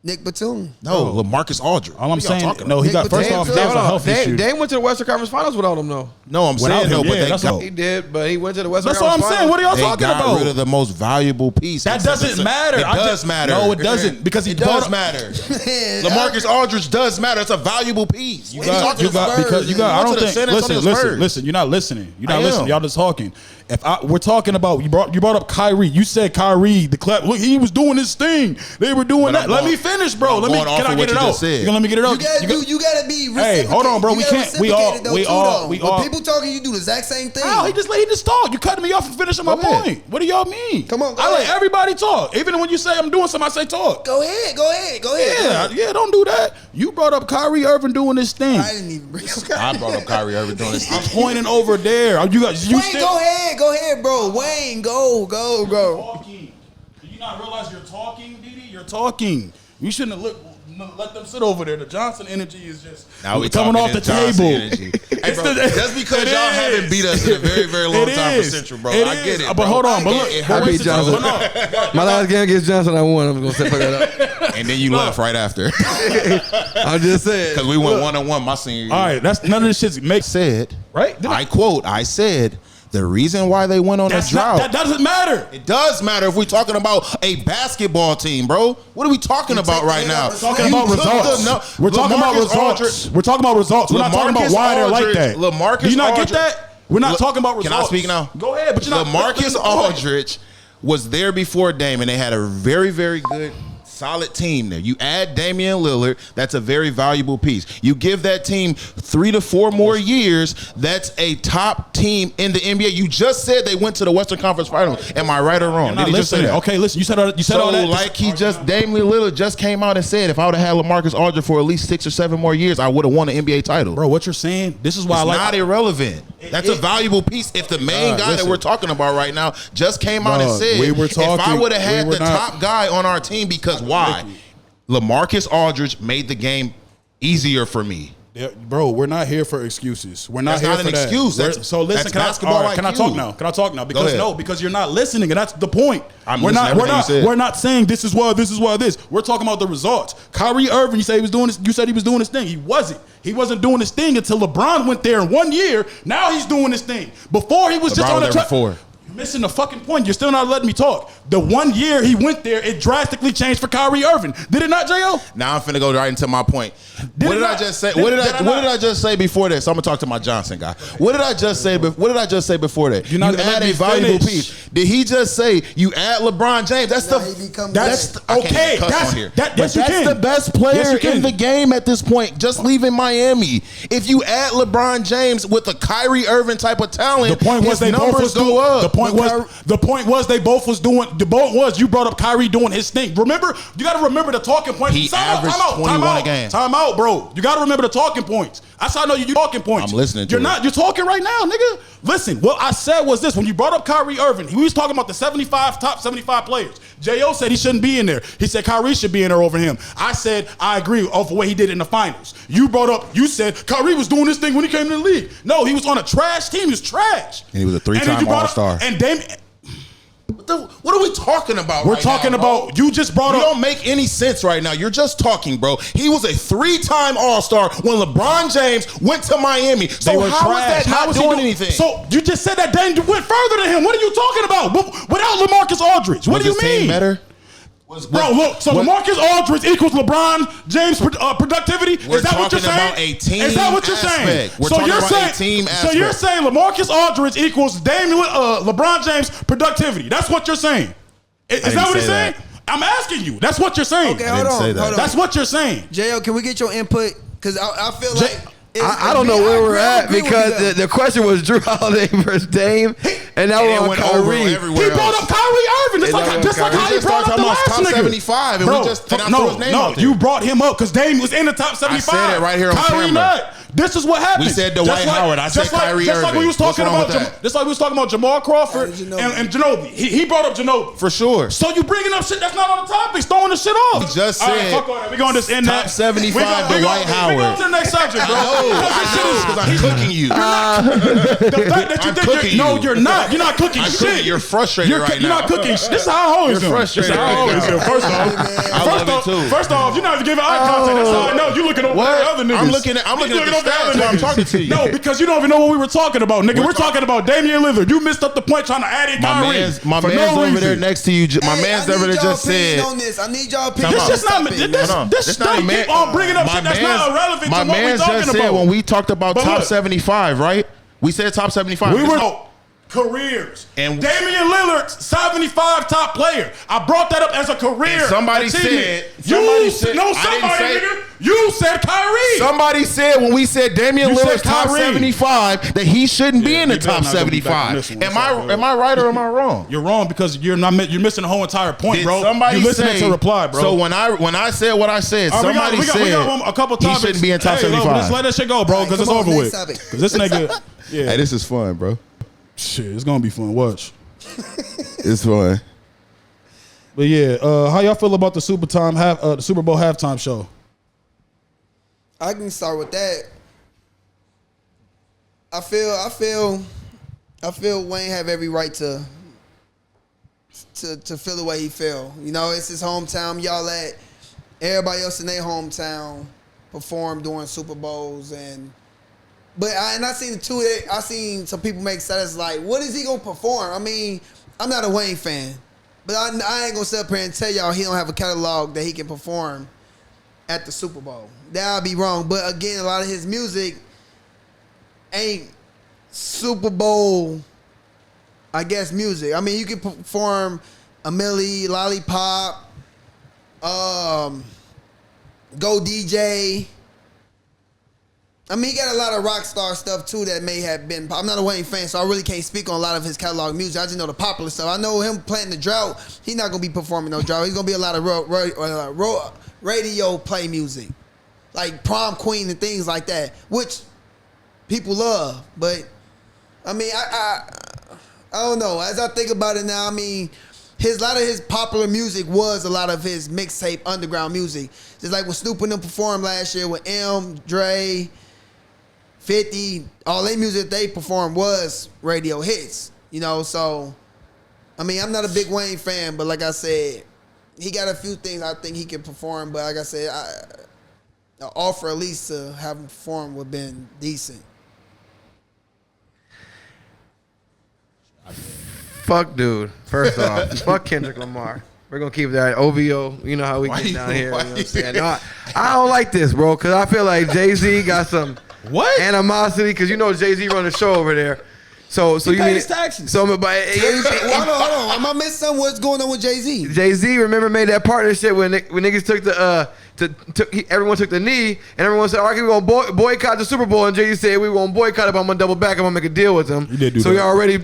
Nick Batum. No, LaMarcus Aldridge. All I'm What y'all saying, talking no, about? he got first Dame- off. Dame- That was a health issue. Dame went to the Western Conference Finals without him though. No, I'm Without saying no, him, but yeah, they that's got, all. He did, but he went to the Western That's what I'm Conference saying. What are y'all they talking got about? rid of the most valuable piece. That doesn't matter. It I does just- matter. No, it doesn't, because he it brought does up- matter. Man, LaMarcus Aldridge does matter. It's a valuable piece. You got, talking because Spurs, you got. I man. don't Went to the think. San Antonio Listen. Spurs. You're not listening. You're not I listening. am. Y'all just talking. We're talking about you brought up Kyrie. You said Kyrie, the clap. Look, he was doing his thing. They were doing But that. I'm Let going- me finish, bro. I'm Let me. going off Can I of get what it you out? just said. You gonna let me get it out? You gotta be. Hey, hold on, bro. You We gotta can't- we all- reciprocate it though, we too, all- though. we When all- people talking, you do the exact same thing. How? He just talk. You cutting me off and finishing my Go ahead. point. What do y'all mean? Come on, go I let ahead. everybody talk. Even when you say I'm doing something, I say talk. Go ahead. Yeah, don't do that. You brought up Kyrie Irving doing this thing. I didn't even bring up I brought up Kyrie Irving doing this. I'm pointing over there. You got you Wayne, still go ahead, bro. Wayne, go. talking. Do you not realize you're talking, Didi? You're talking. You shouldn't have let them sit over there. The Johnson energy is just Now we coming talking off the this Johnson table. energy. Hey, bro, the- just because it y'all is. haven't beat us in a very, very long It time for is. Central, bro. It I is. get it. But bro. hold on, but I look, get it. but I beat wait, Johnson. but no. My last game against Johnson, I won. I'm gonna say fuck that up. And then you left right after. I'm just saying. Because we went 1-1 my senior year. All right, that's none of this shit makes Said, right. I quote, I said, The reason why they went on a drought. That doesn't matter. It does matter if we're talking about a basketball team, bro. What are we talking about right now? We're talking about results. We're talking about results. We're talking about results. We're not talking about why they're like that. LaMarcus Do you not get that? We're not talking about results. Can I speak now? Go ahead. But you're not. LaMarcus Aldridge was there before Dame, and they had a very, very good, solid team there. You add Damian Lillard, that's a very valuable piece. You give that team 3 to 4 more years, that's a top team in the NBA. You just said they went to the Western Conference Finals. Am I right or wrong? Did he just say that? Okay, listen. You said all that. Like Damian Lillard just came out and said, if I would have had LaMarcus Aldridge for at least 6 or 7 more years, I would have won an NBA title. Bro, what you're saying? This is why it's not irrelevant. That's a valuable piece. If the main guy that we're talking about right now just came out and said, if I would have had the top guy on our team, because why? LaMarcus Aldridge made the game easier for me. Bro, we're not here for excuses. We're not here for that. That's not an excuse. So listen, can I talk now? Can I talk now? Because you're not listening, and that's the point. We're not saying this is why this. We're talking about the results. Kyrie Irving, you said he was doing this. You said he was doing his thing. He wasn't. He wasn't doing his thing until LeBron went there in 1 year. Now he's doing his thing. Before he was just on the track. You're missing the fucking point. You're still not letting me talk. The 1 year he went there, it drastically changed for Kyrie Irving. Did it not, J.O.? Now I'm finna go right into my point. What did I just say? What did I just say before that? So I'm gonna talk to my Johnson guy. What did I just say? What did I just say before that? You add a valuable piece. Did he just say you add LeBron James? That's okay. That's the best player in the game at this point. Just leaving Miami. If you add LeBron James with a Kyrie Irving type of talent, the point was they both was go up. The point was they both was doing. The point was you brought up Kyrie doing his thing. Remember, you got to remember the talking points. He averaged 21 a game. Time out, bro. You got to remember the talking points. I know you talking points. I'm listening to you. You're talking right now, nigga. Listen, what I said was this. When you brought up Kyrie Irving, he was talking about the top 75 players. J.O. said he shouldn't be in there. He said Kyrie should be in there over him. I said I agree off of what he did in the finals. You said Kyrie was doing this thing when he came to the league. No, he was on a trash team. He was trash. And he was a 3-time All-Star. And Damian... What are we talking about? We're talking about. You just brought up. You don't make any sense right now. You're just talking, bro. He was a 3-time All-Star when LeBron James went to Miami. So how was that not doing anything? So you just said that Dame went further than him. What are you talking about? Without LaMarcus Aldridge, what do you mean? Better? Bro, look. So LaMarcus Aldridge equals LeBron James productivity. Is that what you're saying? Is that what you're saying? We're talking about a team aspect. So you're saying LaMarcus Aldridge equals LeBron James productivity. That's what you're saying. Is that what he's saying? I'm asking you. That's what you're saying. Okay, hold on. That's what you're saying. J.O., can we get your input? Because I feel like... I don't know where we're at because the question was Jrue Holiday versus Dame, and now we're on Kyrie. He brought up Kyrie Irving just like how he brought up the last top nigga. 75, and we just threw his name out there. You brought him up because Dame was in the top 75. I said it right here on Kyrie camera. Not. This is what happened. We said Dwight Howard. I said Kyrie Irving. Just like we was talking about Jamal Crawford and Ginobili. He brought up Ginobili. For sure. So you bringing up shit that's not on the topic, throwing the shit off. We just said fuck all that. We're going to just end top that. 75 Dwight Howard. We're going to the next subject, bro. Because I'm cooking you. The fact that you think no, you're not. You're not cooking shit. You're frustrated right now. You're not cooking shit. This is how I always do. You're frustrated First off, you're not even giving eye contact. That's how I know. You looking over the other niggas. I'm looking at the stats while I'm talking to you. No, because you don't even know what we were talking about, nigga. We're talking about Damian Lillard. You missed up the point trying to add in Kyrie. My man's over there next to you. My man's over there just said. I need y'all opinion. This just not. This don't keep on bringing up shit that's not irrelevant to what we talking about. My man's just said when we talked about top 75, right? We said top 75. We were careers. And Damian Lillard, 75 top player. I brought that up as a career. Somebody said. Nigga. You said Kyrie. Somebody said when we said Damian Lillard's top 75 that he shouldn't be in the top 75. Am I right or am I wrong? You're wrong because you're missing the whole entire point, bro. Somebody you listening to reply, bro. So when I said what I said, somebody said we got a couple topics. He shouldn't be in top 75. Let's let that shit go, bro, because it's over with. Because this nigga, Hey, this is fun, bro. Shit, it's gonna be fun. Watch. It's fun. But yeah, how y'all feel about the Super Bowl halftime show? I can start with that. I feel Wayne have every right to feel the way he feel. You know, it's his hometown. Y'all let everybody else in their hometown perform during Super Bowls, and But I seen it too. I seen some people make status like, what is he gonna perform? I mean, I'm not a Wayne fan, but I ain't gonna sit up here and tell y'all he don't have a catalog that he can perform at the Super Bowl. That'll be wrong. But again, a lot of his music ain't Super Bowl, I guess, music. I mean, you can perform a Millie, Lollipop, Go DJ. I mean, he got a lot of rock star stuff too that may have been. I'm not a Wayne fan, so I really can't speak on a lot of his catalog music. I just know the popular stuff. I know him playing the drought. He's not gonna be performing no drought. He's gonna be a lot of radio play music, like Prom Queen and things like that, which people love. But I mean, I don't know. As I think about it now, I mean, a lot of his popular music was a lot of his mixtape underground music. Just like when Snoop and them performed last year with Dre, 50, all their music they performed was radio hits, you know. So, I mean, I'm not a big Wayne fan, but like I said, he got a few things I think he can perform. But like I said, the offer at least to have him perform would have been decent. Fuck, dude. First off, fuck Kendrick Lamar. We're gonna keep that OVO. You know how we get down here. You know what I'm saying? No, I don't like this, bro, because I feel like Jay-Z got some animosity, because you know Jay-Z run the show over there. So you pay need his taxes. So, but Hold on. Am I missing something? What's going on with Jay-Z? Jay-Z, remember, made that partnership when niggas took everyone took the knee, and everyone said, "All right, we're gonna boycott the Super Bowl." And Jay-Z said, "We won't boycott it, but I'm gonna double back. I'm gonna make a deal with them." He did do so that. he already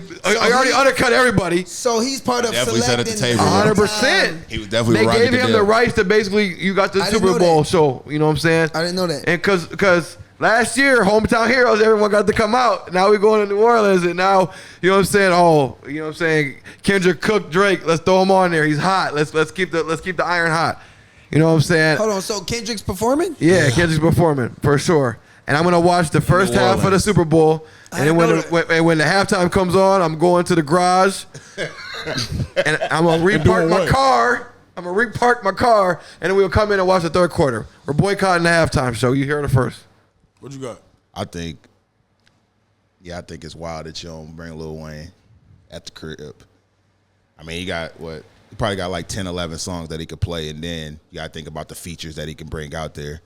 undercut everybody. So he's part of Definitely sat at the selecting table. 100%. He was definitely They right gave with him the the deal. rights to basically, you got the I didn't Super know Bowl that. show. You know what I'm saying? I didn't know that. And because last year, Hometown Heroes, everyone got to come out. Now we're going to New Orleans, and now, you know what I'm saying? Oh, you know what I'm saying? Kendrick cooked Drake. Let's throw him on there. He's hot. Let's keep the iron hot. You know what I'm saying? Hold on. So Kendrick's performing? Yeah, Kendrick's performing for sure. And I'm gonna watch the first New half of the Orleans. Super Bowl, and then when know the halftime comes on, I'm going to the garage, and I'm gonna repark my car. I'm gonna repark my car, and then we'll come in and watch the third quarter. We're boycotting the halftime show. You heard it first. What you got? I think it's wild that you don't bring Lil Wayne at the crib. I mean, he probably got like 10, 11 songs that he could play, and then you got to think about the features that he can bring out there.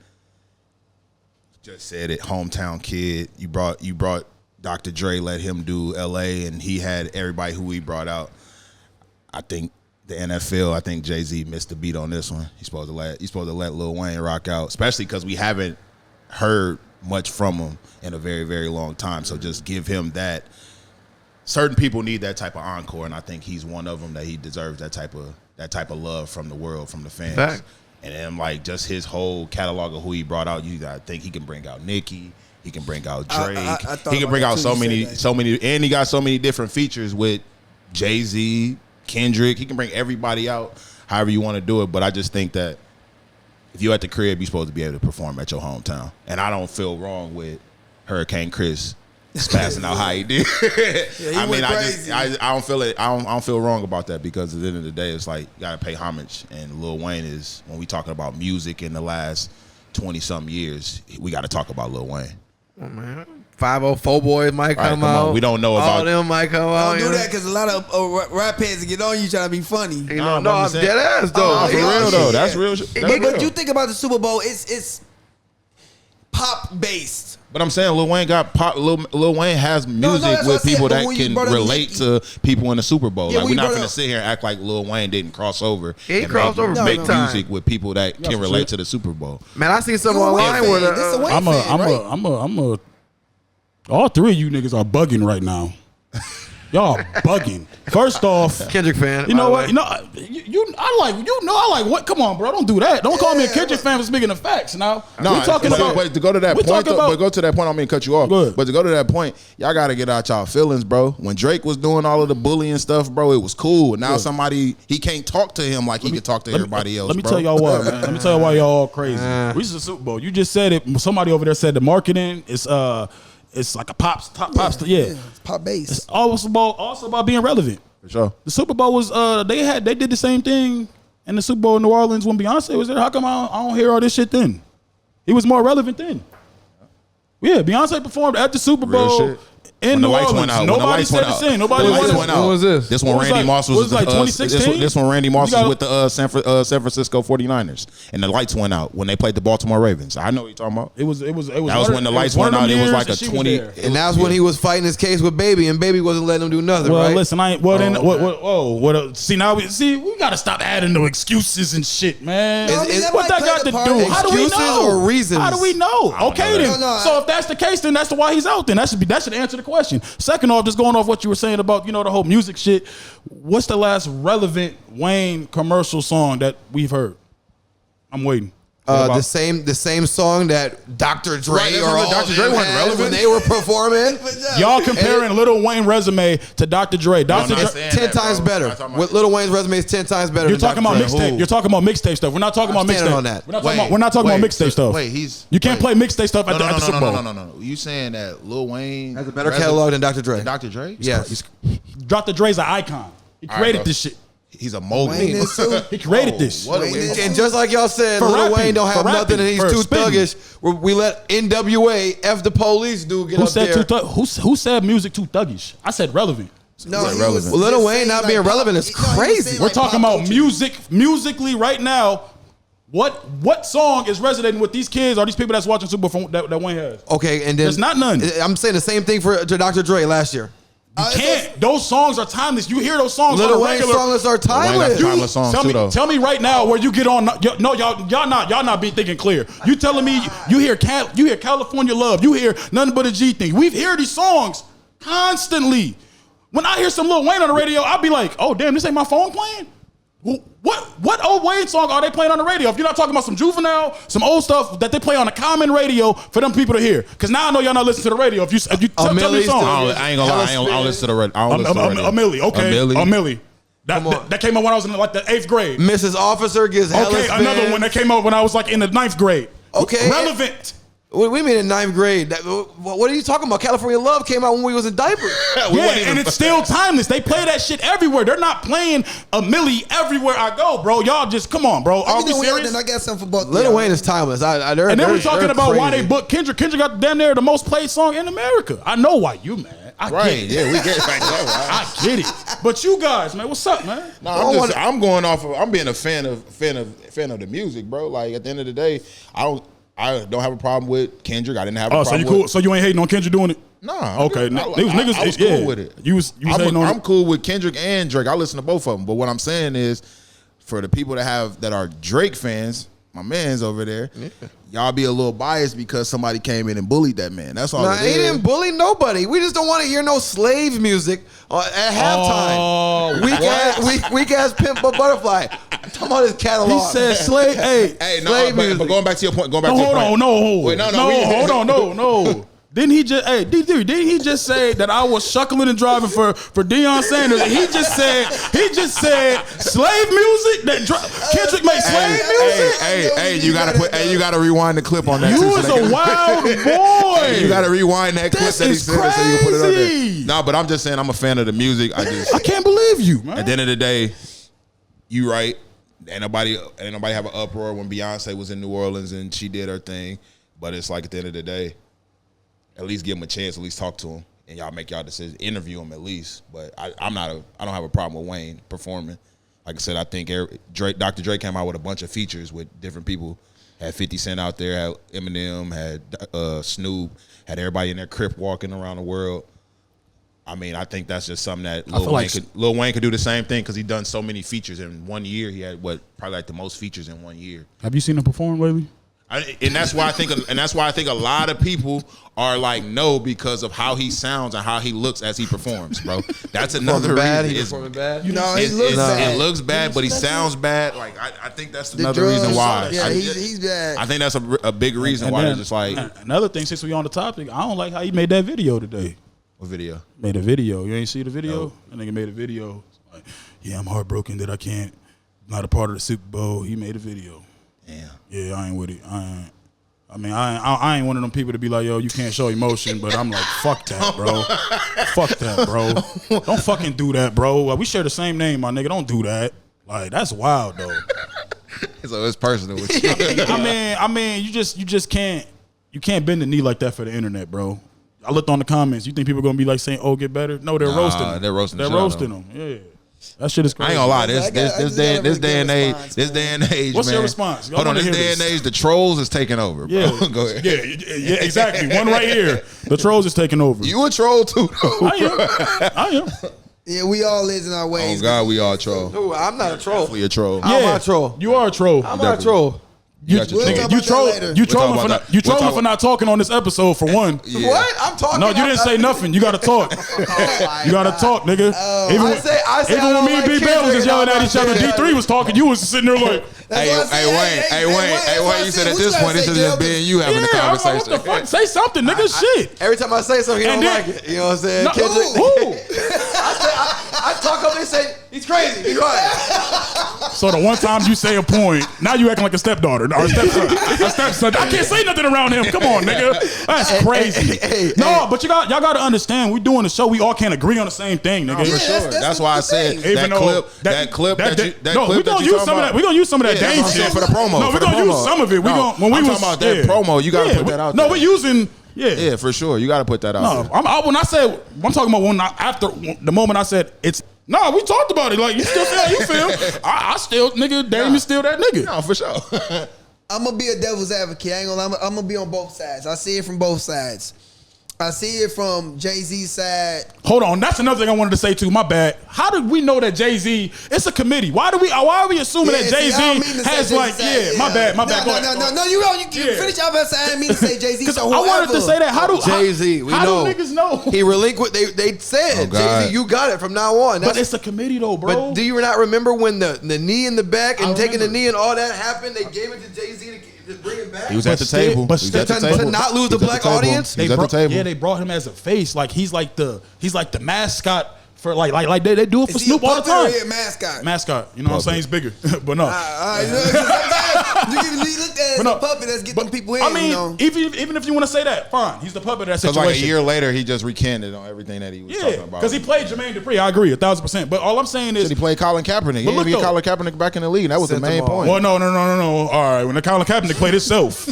Just said it, hometown kid. You brought Dr. Dre, let him do L.A., and he had everybody who he brought out. I think the NFL, I think Jay-Z missed the beat on this one. He's supposed to let Lil Wayne rock out, especially because we haven't heard much from him in a very, very long time. So just give him that. Certain people need that type of encore, and I think he's one of them, that he deserves that type of love from the world, from the fans. Fact. And then like just his whole catalog of who he brought out, I think he can bring out Nicki, he can bring out Drake, I thought he can about bring that out too, so you said many, that. and he got so many different features with Jay-Z, Kendrick. He can bring everybody out however you want to do it. But I just think that if you're at the crib, you're supposed to be able to perform at your hometown. And I don't feel wrong with Hurricane Chris spazzing out how he did. I mean, I don't feel it. I don't feel wrong about that, because at the end of the day, it's like you gotta pay homage. And Lil Wayne is, when we talking about music in the last 20-something years, we got to talk about Lil Wayne. Oh, man. 504 boys might come out. On. We don't know All about them might come out. Don't do that, because a lot of rap heads get on you trying to be funny. You know, no, I'm dead ass though. For real though, that's real. That's real. But you think about the Super Bowl, it's pop based. But I'm saying Lil Wayne got pop. Lil Wayne has music that's what with I said, people but that when you can brought up relate Nicki- to people in the Super Bowl. Yeah, Like, when we're you not brought gonna up- sit here and act like Lil Wayne didn't cross over. Yeah, he and crossed over make big time. music with people that can for relate sure. to the Super Bowl. Man, I seen something You a Wayne online fan. where This a Wayne fan, right? All three of you niggas are bugging right now. Y'all bugging. First off, Kendrick fan. you know by the what? way. I like what? Come on, bro. Don't do that. Don't call me a Kendrick fan for speaking of facts. Now No, we talking about. but to go to that we point, talking though, about- but go to that point. I mean, cut you off. Go ahead. But to go to that point, y'all got to get out y'all feelings, bro. When Drake was doing all of the bullying stuff, bro, it was cool. Now he can't talk to him like he can talk to everybody else. Let me bro. tell y'all why, man. Let me tell you why y'all all crazy. We just a Super Bowl. You just said it. Somebody over there said the marketing is it's like a pop. Yeah. It's pop based. It's also about being relevant. For sure. The Super Bowl was they did the same thing in the Super Bowl in New Orleans when Beyonce was there. How come I don't hear all this shit then? He was more relevant then. Yeah, Beyonce performed at the Super Real Bowl shit. in When the New lights Orleans. went out. When the Nobody lights said went to out. sing. Nobody When the lights wanted. went out. When was this? This one What was Randy like- Moss what was was like 2016? This one Randy Moss You was gotta- with the San Francisco 49ers, and the lights went out when they played the Baltimore Ravens. I know what you're talking about. It was. That was when the lights went out. It was like a 20. And that's when he was fighting his case with Baby, and Baby wasn't letting him do nothing, Well, right? listen, I ain't. Well, then, see now we gotta stop adding no excuses and shit, man. No, I mean, that What might that got to play the do? part. How do we Excuses know? or reasons? How do we know? Okay, know then. that. No, So if that's the case, then that's why he's out. Then that should answer the question. Second off, just going off what you were saying about the whole music shit. What's the last relevant Wayne commercial song that we've heard? I'm waiting. The same song that Dr. Dre Right, that's or what all Dr. Dre them wasn't had relevant. when they were performing. Y'all comparing Lil Wayne resume to Dr. Dre. Dr. Dre. understand. 10 that, bro. times better. I'm not talking about With Lil Wayne's resume is 10 times better. You're than talking Dr. about Dre. mixtape. You're talking about mixtape stuff. We're not talking about I'm standing mixtape. on that. We're not talking about mixtape stuff. Wait, You can't play mixtape stuff at the Super Bowl. No. You saying that Lil Wayne Has a better catalog than Dr. Dre. than Dr. Dre? Yes. Dr. Dre's an icon. He All right, created bro. this shit. He's a mogul. Wayne is too. He created this. What Wayne is- And just like y'all said, For Lil rapping, Wayne don't have for nothing, and rapping, he's for too spitting. thuggish. We let NWA F the police dude get Who up said there. who said music too thuggish? I said relevant. No, Like he relevant. was Well, Lil just Wayne saying, not like, being pop- relevant is no, he was crazy. saying, We're like, talking pop about culture. musically right now. What song is resonating with these kids or these people that's watching Super Bowl that Wayne has? Okay, and then There's not none. I'm saying the same thing to Dr. Dre last year. You can't. Those songs are timeless. You hear those songs on Lil a Wayne's regular. songs are Wayne got timeless. timeless songs too, though. Tell me right now where you get on. No, y'all not be thinking clear. You telling me you hear California Love. You hear Nothing But a G Thing. We hear these songs constantly. When I hear some Lil Wayne on the radio, I'll be like, oh damn, this ain't my phone playing. What old Wayne song are they playing on the radio? If you're not talking about some Juvenile, some old stuff that they play on a common radio for them people to hear. Because now I know y'all not listening to the radio. If you tell me a Millie's song. I ain't gonna lie. I don't listen to the radio. I don't listen to the radio. A Millie, okay. A Millie. Come on. That came out when I was in like the 8th grade. Mrs. Officer gets hella Okay, spin. another one that came out when I was like in the 9th grade. Okay. Relevant. What do you mean in 9th grade? What are you talking about? California Love came out when we was in diapers. Yeah, and it's still timeless. They play that shit everywhere. They're not playing a Millie everywhere I go, bro. Y'all just, come on, bro. Are we serious? Then I got something for both. Lil Wayne is timeless. And then we're talking about why they booked Kendrick. Kendrick got damn near the most played song in America. I know why you mad. I Right? get it. Yeah, we get it. Right. I get it. But you guys, man, what's up, man? No, I'm going off of. I'm being a fan of the music, bro. Like at the end of the day, I don't have a problem with Kendrick. I didn't have a Oh, problem. so you cool? So you ain't hating on Kendrick doing it? Nah. Okay. I was yeah. cool with it. You was hating on I'm it? cool with Kendrick and Drake. I listen to both of them. But what I'm saying is, for the people that are Drake fans, my man's over there, y'all be a little biased because somebody came in and bullied that man. That's all. Nah, it he is. didn't bully nobody. We just don't want to hear no slave music at halftime. Oh, Weak ass Pimp but Butterfly. I'm talking about his catalog. He said slave. Hey, Hey, no, Slave but music. going back to your point. hold on, no. Wait, no. Hold on, no. Didn't he just didn't he just say that I was shuckling and driving for Deion Sanders? And he just said slave music Kendrick made slave music. Hey, you gotta rewind the clip on that. You too, was so they a can- wild boy. You gotta rewind that clip This that he is said so you can put it on crazy. there. Nah, but I'm just saying I'm a fan of the music. I can't believe you, man. At the end of the day, you right. Ain't nobody have an uproar when Beyonce was in New Orleans and she did her thing. But it's like at the end of the day, at least give him a chance, at least talk to him, and y'all make y'all decision, interview him at least. But I don't have a problem with Wayne performing. Like I said, I think Dr. Dre came out with a bunch of features with different people. Had 50 Cent out there, had Eminem, had Snoop, had everybody in their crib walking around the world. I mean, I think that's just something that Lil Wayne could do the same thing because he done so many features in 1 year. He had probably like the most features in 1 year. Have you seen him perform lately? And that's why I think a lot of people are like no because of how he sounds and how he looks as he performs, bro. That's another bad. reason. He It's- performing bad. No, he looks bad. It looks bad, but he sounds bad. Like I think that's The another drugs, reason why. Yeah, he's bad. I think that's a big reason And why then, they're just like another thing, since we on the topic, I don't like how he made that video today. a video. Made a video. You ain't see the video? That nigga made a video. Like, yeah, I'm heartbroken that I can't, not a part of the Super Bowl. He made a video. Damn. Yeah, I ain't with it. I ain't one of them people to be like, yo, you can't show emotion, but I'm like, fuck that, bro. Fuck that, bro. Don't fucking do that, bro. Like, we share the same name, my nigga. Don't do that. Like, that's wild, though. So it's personal with you. I mean, you just can't. you can't bend the knee like that for the internet, bro. I looked on the comments. You think people gonna be like saying, "Oh, get better"? No, they're roasting them. They're roasting. They're roasting them. Yeah. That shit is crazy. I ain't gonna lie. This day and age. What's man. your response? Hold on. This day and age, the trolls is taking over. Bro. Yeah, Go ahead. Yeah, exactly. One right here. The trolls is taking over. You a troll too? I am. Yeah, we all live in our ways. Oh God, we all troll. No, I'm not a troll. We a troll. I'm not a troll. You are a troll. I'm not a troll. You got your troll. You trolling for not talking on this episode for one. Yeah. What? I'm talking. No, you didn't say nothing. You got to talk. You got to talk, nigga. Even when me and B Bell was just yelling at each other, D3 was talking. You was sitting there like, hey, Wayne. You said at this point, this is just being you having a conversation. What the fuck? Say something, nigga. Shit. Every time I say something, he don't like it. You know what I'm saying? I talk up and say he's crazy. Be quiet. So the one time you say a point, now you acting like a stepdaughter or a stepson. I can't say nothing around him. Come on, nigga. That's crazy. No, but y'all got to understand. We doing the show. We all can't agree on the same thing, nigga. For sure. That's why I said that clip. No, we gonna use some of that. We gonna use some of that Dame shit for the promo. No, we gonna use some of it. We gonna when we was talking about that promo. You gotta put that out. No, we're using. Yeah, for sure. You got to put that out. No, when I said, I'm talking about after the moment I said it's. No, we talked about it. Like, you still feel how you feel. I still, nigga, Dame is still that nigga. No, for sure. I'm going to be a devil's advocate. I ain't gonna lie. I'm going to be on both sides. I see it from both sides. I see it from Jay-Z's side. Hold on, that's another thing I wanted to say too. My bad. How did we know that Jay-Z? It's a committee. Why are we assuming that Jay-Z has like? My bad. No. You finish your best. I didn't mean to say Jay-Z. Because I wanted to say that. How do Jay-Z? We know. How do niggas know? He relinquished. They said Jay-Z, you got it from now on. But it's a committee though, bro. But do you not remember when the knee in the back and taking the knee and all that happened? They gave it to Jay-Z to bring it back. He was at the table. But to not lose the black audience. He was at the table. Yeah, they brought him as a face. Like he's like the mascot for like they do it for Snoop all the time. Mascot. You know what I'm saying? He's bigger, but no. You can look at it as a puppet that's getting people in. I mean, even if you want to say that, fine. He's the puppet of that situation. Because like a year later, he just recanted on everything that he was talking about. Because he played Jermaine Dupri. I agree 1,000%. But all I'm saying is he played Colin Kaepernick. He didn't get Colin Kaepernick back in the league. That was the main point. Well, no. All right, when the Colin Kaepernick played himself,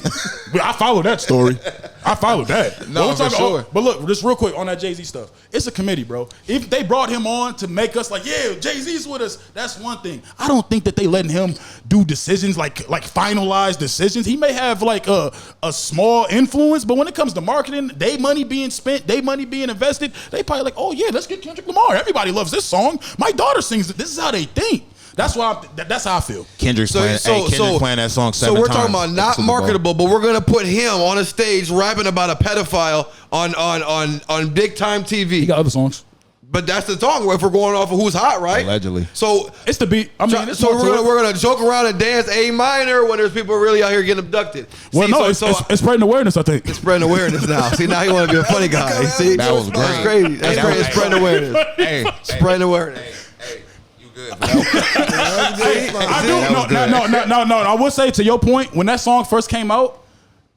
I followed that story. I followed that. No, for sure. But look, just real quick on that Jay-Z stuff. It's a committee, bro. If they brought him on to make us like, yeah, Jay-Z's with us, that's one thing. I don't think that they letting him do decisions like finalized decisions. He may have like a small influence, but when it comes to marketing, they money being spent, they money being invested, they probably like, oh yeah, let's get Kendrick Lamar. Everybody loves this song. My daughter sings it. This is how they think. That's why. That's how I feel. Kendrick's playing that song 7 times. So we're talking about not marketable, but we're gonna put him on a stage rapping about a pedophile on big time TV. He got other songs. But that's the song if we're going off of who's hot, right? Allegedly. So it's the beat. I mean, so we're gonna joke around and dance A minor when there's people really out here getting abducted. Well, it's spreading awareness. I think it's spreading awareness now. See, now you want to be a funny guy. See, that was great. That's crazy. That's great. It's spreading awareness. Spreading awareness. I do. No. I will say to your point, when that song first came out,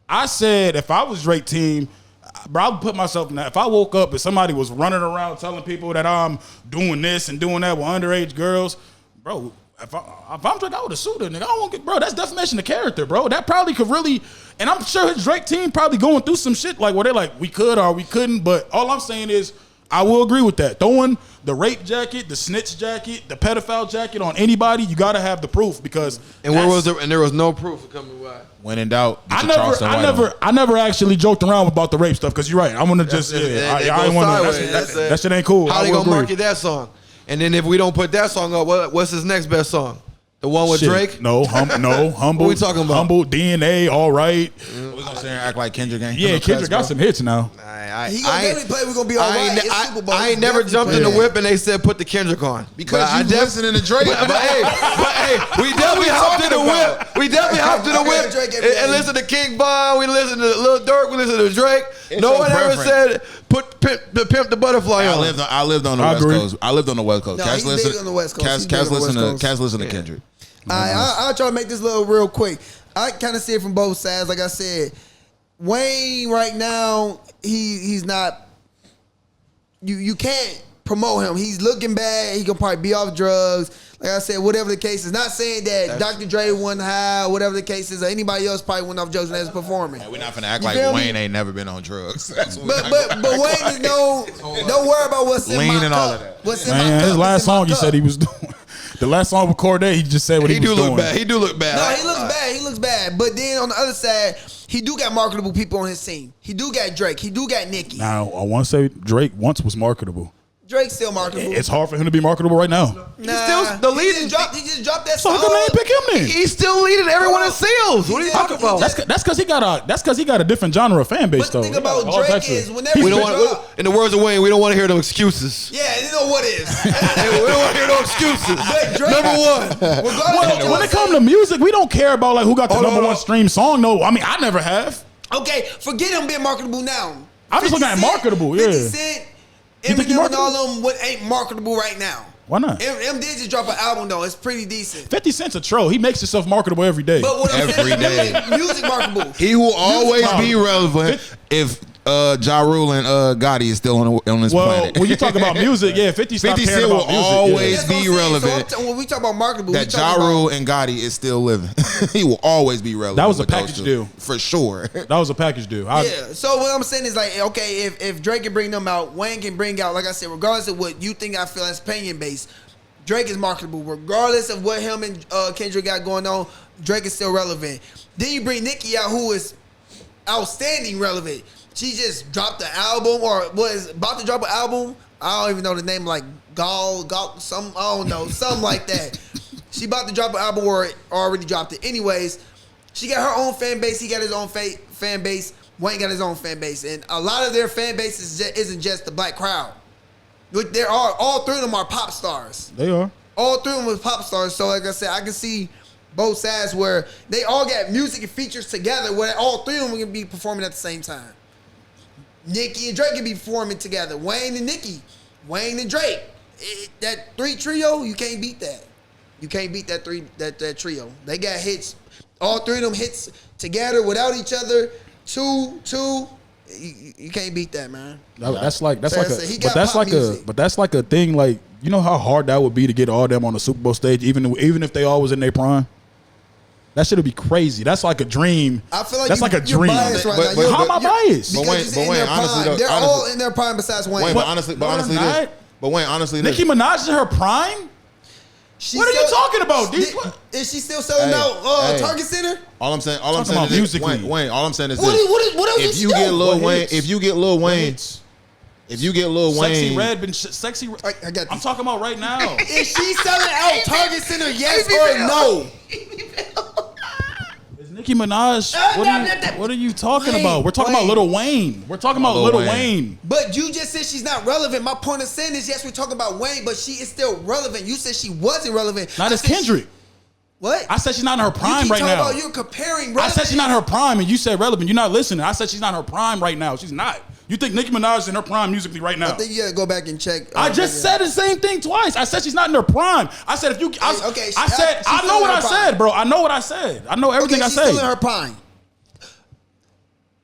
I said if I was Drake team, bro, I would put myself in that. If I woke up and somebody was running around telling people that I'm doing this and doing that with underage girls, bro, if I'm Drake, I would have sued her, nigga. I don't want to get, bro. That's defamation of character, bro. That probably could really, and I'm sure his Drake team probably going through some shit like where they're like, we could or we couldn't. But all I'm saying is, I will agree with that. Throwing the rape jacket, the snitch jacket, the pedophile jacket on anybody, you gotta have the proof because. And where was there? And there was no proof of coming by. When in doubt, I never actually joked around about the rape stuff because you're right. I'm gonna just I ain't want that shit ain't cool. How they gonna market that song? And then if we don't put that song up, what's his next best song? The one with Drake? No, humble. What we talking about? Humble, DNA, all right. We're gonna sit here and act like Kendrick ain't. Yeah, Kendrick got some hits now. He gonna definitely play. We're gonna be all right. I ain't never jumped in the whip and they said put the Kendrick on because you listening to Drake. But hey, we definitely hopped in the whip. We definitely hopped in the whip and listened to King Von. We listened to Lil Durk. We listened to Drake. No one ever said put Pimp the Butterfly on. I lived on the West Coast. I lived on the West Coast. No, he's big on the West Coast. Cats listen to Kendrick. I'll try to make this little real quick. I kind of see it from both sides. Like I said, Wayne right now, he's not. You can't promote him. He's looking bad. He can probably be off drugs. Like I said, whatever the case is, not saying that Dr. Dre wasn't high, whatever the case is, or anybody else probably went off jokes when they was performing. We're not finna act You like feel Wayne me? ain't never been on drugs. That's what But Wayne is don't worry about what's in Lean my and cup. all of that. What's in my Man, cup, his what's last in my song he cup. said he was doing. The last song with Corday, he just said what he was do doing. look bad. He do look bad. No, he looks bad. He looks bad. But then on the other side, he do got marketable people on his team. He do got Drake. He do got Nicki. Now, I want to say Drake once was marketable. Drake's still marketable. It's hard for him to be marketable right now. Nah, still the lead. He just dropped that So song. how come they ain't pick him then? He's still leading everyone in sales. What are you talking about? That's because he got a different genre of fan base But the though. thing about All Drake types of- is whenever We he don't want. drop, In the words of Wayne, we don't want to hear no excuses. yeah, you know what is. Hey, we don't want to hear no excuses. But Drake, Number one. regardless of what when y'all it comes say- to music, we don't care about like who got the Hold number on. one stream song. No, I mean I never have. okay, forget him being marketable now. I'm just looking 50 at Cent- marketable, 50 yeah. Cent, You think he Eminem and all marketable? them what ain't marketable right now. Why not? M did just drop an album though. It's pretty decent. 50 Cent's a troll. He makes himself marketable every day. But what I'm Every saying, day. music marketable. He will always Music be relevant if Jrue and Gotti is still on this well, planet. when you talk about music, yeah, 50 stopped 50 caring Cent about will music. always That's what I'm be saying. relevant. So when we talk about marketable, That we talk Jrue about and Gotti is still living. He will always be relevant. That was a with those package two. deal. For sure. That was a package deal. yeah. So what I'm saying is like, okay, if Drake can bring them out, Wayne can bring out, like I said, regardless of what you think I feel as opinion based, Drake is marketable. Regardless of what him and Kendrick got going on, Drake is still relevant. Then you bring Nicki out, who is outstanding relevant. She just dropped the album, or was about to drop an album. I don't even know the name, like Gal, some, I don't know, something like that. She about to drop an album or already dropped it. Anyways, she got her own fan base. He got his own fan base. Wayne got his own fan base. And a lot of their fan base isn't just the black crowd. There are, all three of them are pop stars. They are. All three of them are pop stars. So like I said, I can see both sides where they all got music and features together where all three of them can be performing at the same time. Nicki and Drake can be performing together. Wayne and Nicki. Wayne and Drake. That three trio, you can't beat that. You can't beat that trio. They got hits. All three of them hits together without each other. Two. You can't beat that, man. That's like He got that's pop like music. that's like a thing. Like, you know how hard that would be to get all them on the Super Bowl stage, even if they all was in their prime. That shit would be crazy. That's like a dream. I feel like that's like a you're dream. biased right But- now. but- How am I biased? But Because Wayne, he's in their honestly, prime. though, They're honestly- all in their prime besides Wayne. Wayne, but honestly, No, this. they're not. But Wayne, honestly, this. Nicki Minaj is in her prime. She What are you talking about? Is she still selling Hey, out hey. Target Center? All I'm saying Talking about is musically. this. Wayne, all I'm saying is What this. else If is you she get doing? Lil What Wayne, hits? if you get Lil Wayne, hits? if you get Lil Wayne, Sexy Red been sexy. I got I'm this. talking about right now. Is she selling out Target Center? Yes or no? Is Nicki Minaj? What are you talking Wayne, about? We're talking about Wayne. Lil Wayne. We're talking about Lil Lil Wayne. Wayne. But you just said she's not relevant. My point of saying is, yes, we're talking about Wayne, but she is still relevant. You said she wasn't relevant. Not I as said she- Kendrick. What? I said she's not in her you prime keep right talking now. about you're comparing I relevant. said she's not in her prime, and you said relevant. You're not listening. I said she's not in her prime right now. She's not. You think Nicki Minaj is in her prime musically right now? I think you gotta go back and check. I just said the same thing twice. I said she's not in her prime. I said if you. I Okay, said she's I still know in what her I prime. said, bro. I know what I said. I know everything Okay, I she's say. still in her prime.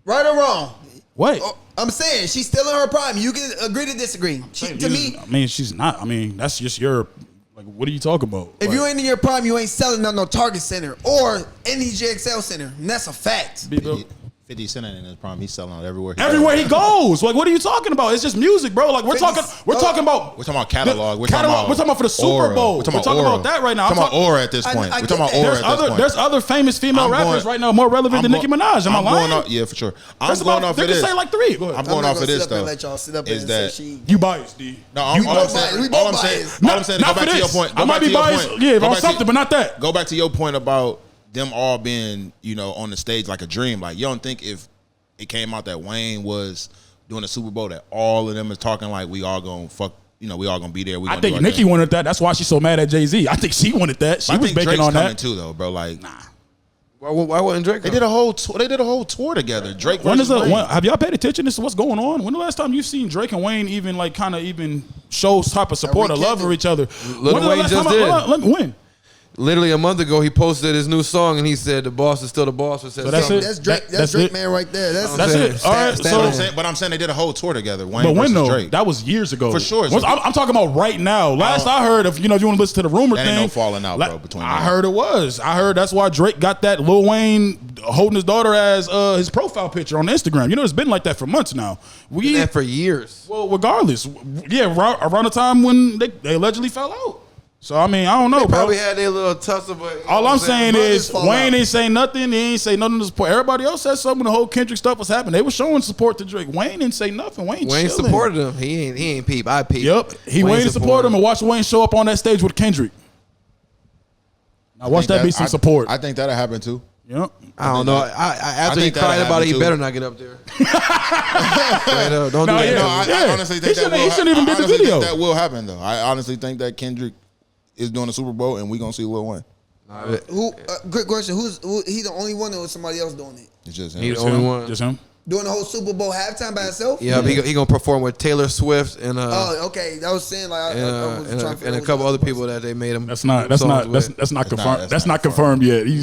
Right or wrong? What? Oh, I'm saying she's still in her prime. You can agree to disagree. To me, I mean, she's not. I mean, that's just your. Like, what are you talking about? if Like, you ain't in your prime, you ain't selling out no Target Center or any JXL Center. And that's a fact. be built- 50 Cent ain't in his prime. He's selling out everywhere. Everywhere he goes, like, what are you talking about? It's just music, bro. Like, we're 50 talking about. we're talking about catalog. We're Catalog. talking about We're talking about for the Super aura. Bowl. We're talking We're about talking about that right now. We're I'm talking about talking- aura at this point. I We're get talking about that. aura There's at this point. there's other famous female I'm rappers going- right now more relevant than Nicki Minaj. Am I lying? Yeah, for sure. I'm That's going about- off they of can this. say like three. Go ahead. I'm I'm going not off gonna of this sit up and though. let y'all sit up Is and say that she. You biased, D. no? All I'm both saying. biased. We All both I'm saying. biased. All I'm saying. Go Not back for to your this. point. I might be biased. Yeah, Go on back to- something, but not that. Go back to your point about them all being, on the stage like a dream. Like, you don't think if it came out that Wayne was doing the Super Bowl that all of them is talking like we all gonna fuck, we all gonna be there. I think Nicki wanted that. That's why she's so mad at Jay-Z. I think she wanted that. She I was think banking Drake's on coming that. too, though, bro. Like, Why wasn't Drake? they did a whole tour. They did a whole tour together. Drake When is versus Wayne. have y'all paid attention to what's going on? When the last time you've seen Drake and Wayne even like kind of even show type of support or love for each other? Lil When the Wayne last just time did. when? literally a month ago, he posted his new song and he said the boss is still the boss. Or So that's it. That's Drake. That's Drake it? man right there. That's it. All right. But I'm saying they did a whole tour together. Wayne But when versus though? Drake. That was years ago. For sure. I'm talking about right now. Last I heard, if you want to listen to the rumor That thing, ain't no falling out, bro, between I them. heard it was. I heard that's why Drake got that Lil Wayne holding his daughter as his profile picture on Instagram. You know, it's been like that for months now. that for years. Well, regardless, yeah, around the time when they allegedly fell out. So I mean, I don't know, They bro. probably had their little tussle, but All I'm saying is Brothers fall Wayne out. ain't say nothing. He ain't say nothing to support. Everybody else said something. The whole Kendrick stuff was happening. They were showing support to Drake. Wayne didn't say nothing. Wayne chilling. supported him. He ain't peep. I peep. Yep. Wayne supported him and watch Wayne show up on that stage with Kendrick. Now watch that be some support. I think that'll happen too. Yep. I don't know. After he think that'll cried about it, he happen, too. better not get up there. Straight up. Don't do No, that. yeah. No, I honestly think that He shouldn't even did the video. that will happen though. I honestly think that Kendrick is doing the Super Bowl and we gonna see Lil Wayne. Who? Quick question. He the only one or was somebody else doing it? It's just him. He the only one. Just him. Doing the whole Super Bowl halftime by himself? Yeah, but he gonna perform with Taylor Swift and Oh, okay. That was saying like I was trying to figure and a out couple who other the people that they made him. That's not confirmed. That's not confirmed yet. You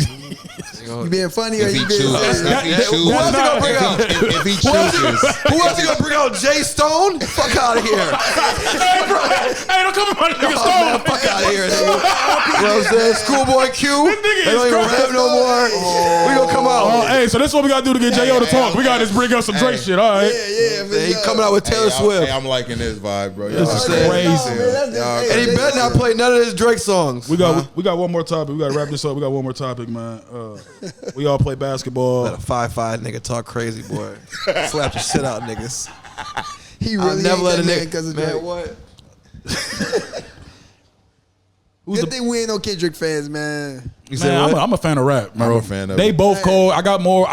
being funny or If he you being chooses, serious? Who else he gonna bring out? if he chooses, Who else you gonna bring out? Jay Stone? Fuck out of here! Hey, don't come on, nigga. Man, Stone. fuck out of here, nigga. You know what I'm saying? Schoolboy Q. They don't even rap no more. We gonna come out. Hey, so this is what we gotta do to get J.O. to talk. We gotta just bring up some Drake shit. All right. Yeah. He coming out with Taylor Swift. I'm liking this vibe, bro. This is Y'all- crazy. And he better not play none of his Drake songs. We got one more topic. We gotta wrap this up. We got one more topic, man. We all play basketball. Let a 5'5" nigga talk crazy, boy. Slap the shit out niggas. He really never let a nigga because of man, Drake. what? Good thing we ain't no Kendrick fans, man. You said Man, what? I'm a fan of rap, bro. I'm a fan of They it. both cold. I got more.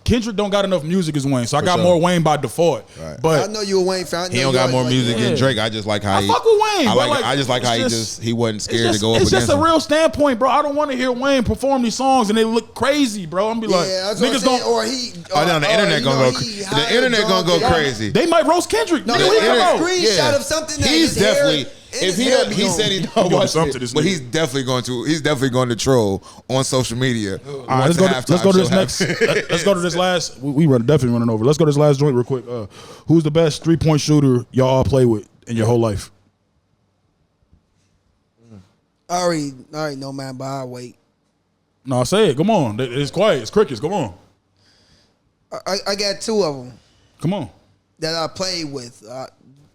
Kendrick don't got enough music as Wayne, so I got sure. more Wayne by default. Right. I But know you a Wayne fan. I know He don't you got always more like music that. than Drake. I just like how I fuck with Wayne. I but like. I just like how it's he wasn't it's scared just, to go up it's against just a him. real standpoint, bro. I don't want to hear Wayne perform these songs and they look crazy, bro. I'm be like, Yeah, that's what I'm niggas saying. don't. Or he. Oh, no, the internet you gonna know, go. he The hired internet gonna go drunk- crazy. They might roast Kendrick. No, Nigga, they we have come a out. screenshot of something that He's his hair- definitely. and If his hair be he on. said he doing don't watch something to it, this but nigga. he's definitely going to troll on social media. All right, let's go to this next. Let's go to this last. We definitely running over. Let's go to this last joint real quick. Who's the best 3-point shooter y'all all play with in your whole life? I already know, man, but I'll wait. No, say it. Come on. It's quiet. It's crickets. Come on. I got two of them Come on. that I played with.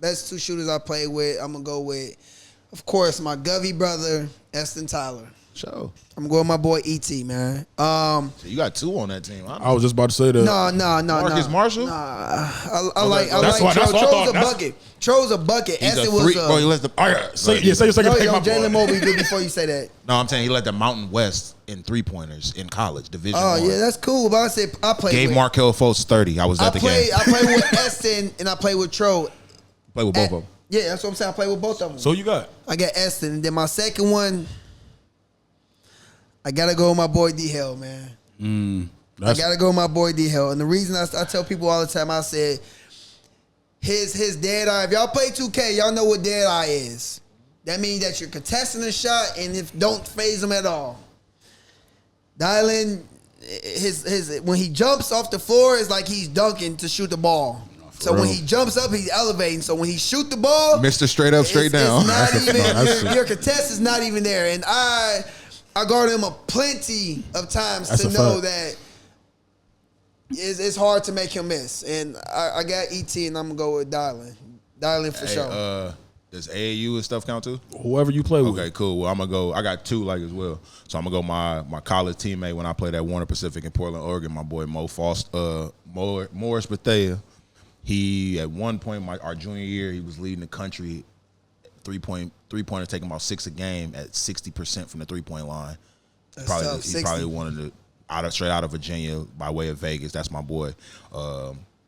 That's two shooters I played with. I'm going to go with, of course, my Govey brother, Eston Tyler. Show. I'm going with my boy E.T., man. You got two on that team. I was just about to say that. No. Marcus Marshall? I like That's Tro. what I Tro's thought. a bucket. Tro's a bucket. He's a Eston was three. Bro, he let the. All right, say your second. No, Take my Jalen boy. Mobley did before you say that. No, I'm saying he led the Mountain West in 3-pointers in college, Division Oh, One. yeah, that's cool. But I said I played Gave with. Markel Fultz 30. I was at the game. I played with Eston and I played with Tro. Play with both of them. Yeah, that's what I'm saying. I played with both of them. So you got? I got Eston. And then my second one, I got to go with my boy D-Hell, man. I got to go with my boy D-Hell. And the reason I tell people all the time, I said, his dead eye. If y'all play 2K, y'all know what dead eye is. That means that you're contesting a shot and if don't phase him at all. Dylan, his when he jumps off the floor, it's like he's dunking to shoot the ball. So when he jumps up, he's elevating. So when he shoot the ball, Mr. Straight Up, Straight Down. it's not even, your contest is not even there. And I guard him plenty of times That's to a know fact. that it's hard to make him miss. And I got ET and I'm going to go with Dylan. Dylan for sure. Does AAU and stuff count too? Whoever you play with. Okay, cool. Well, I'm gonna go. I got two like as well. So I'm gonna go my college teammate when I played at Warner Pacific in Portland, Oregon. My boy Morris Bethea. He at one point our junior year he was leading the country three-pointers, taking about 6 a game at 60% from the 3-point line. That's tough, He 60. probably wanted to straight out of Virginia by way of Vegas. That's my boy.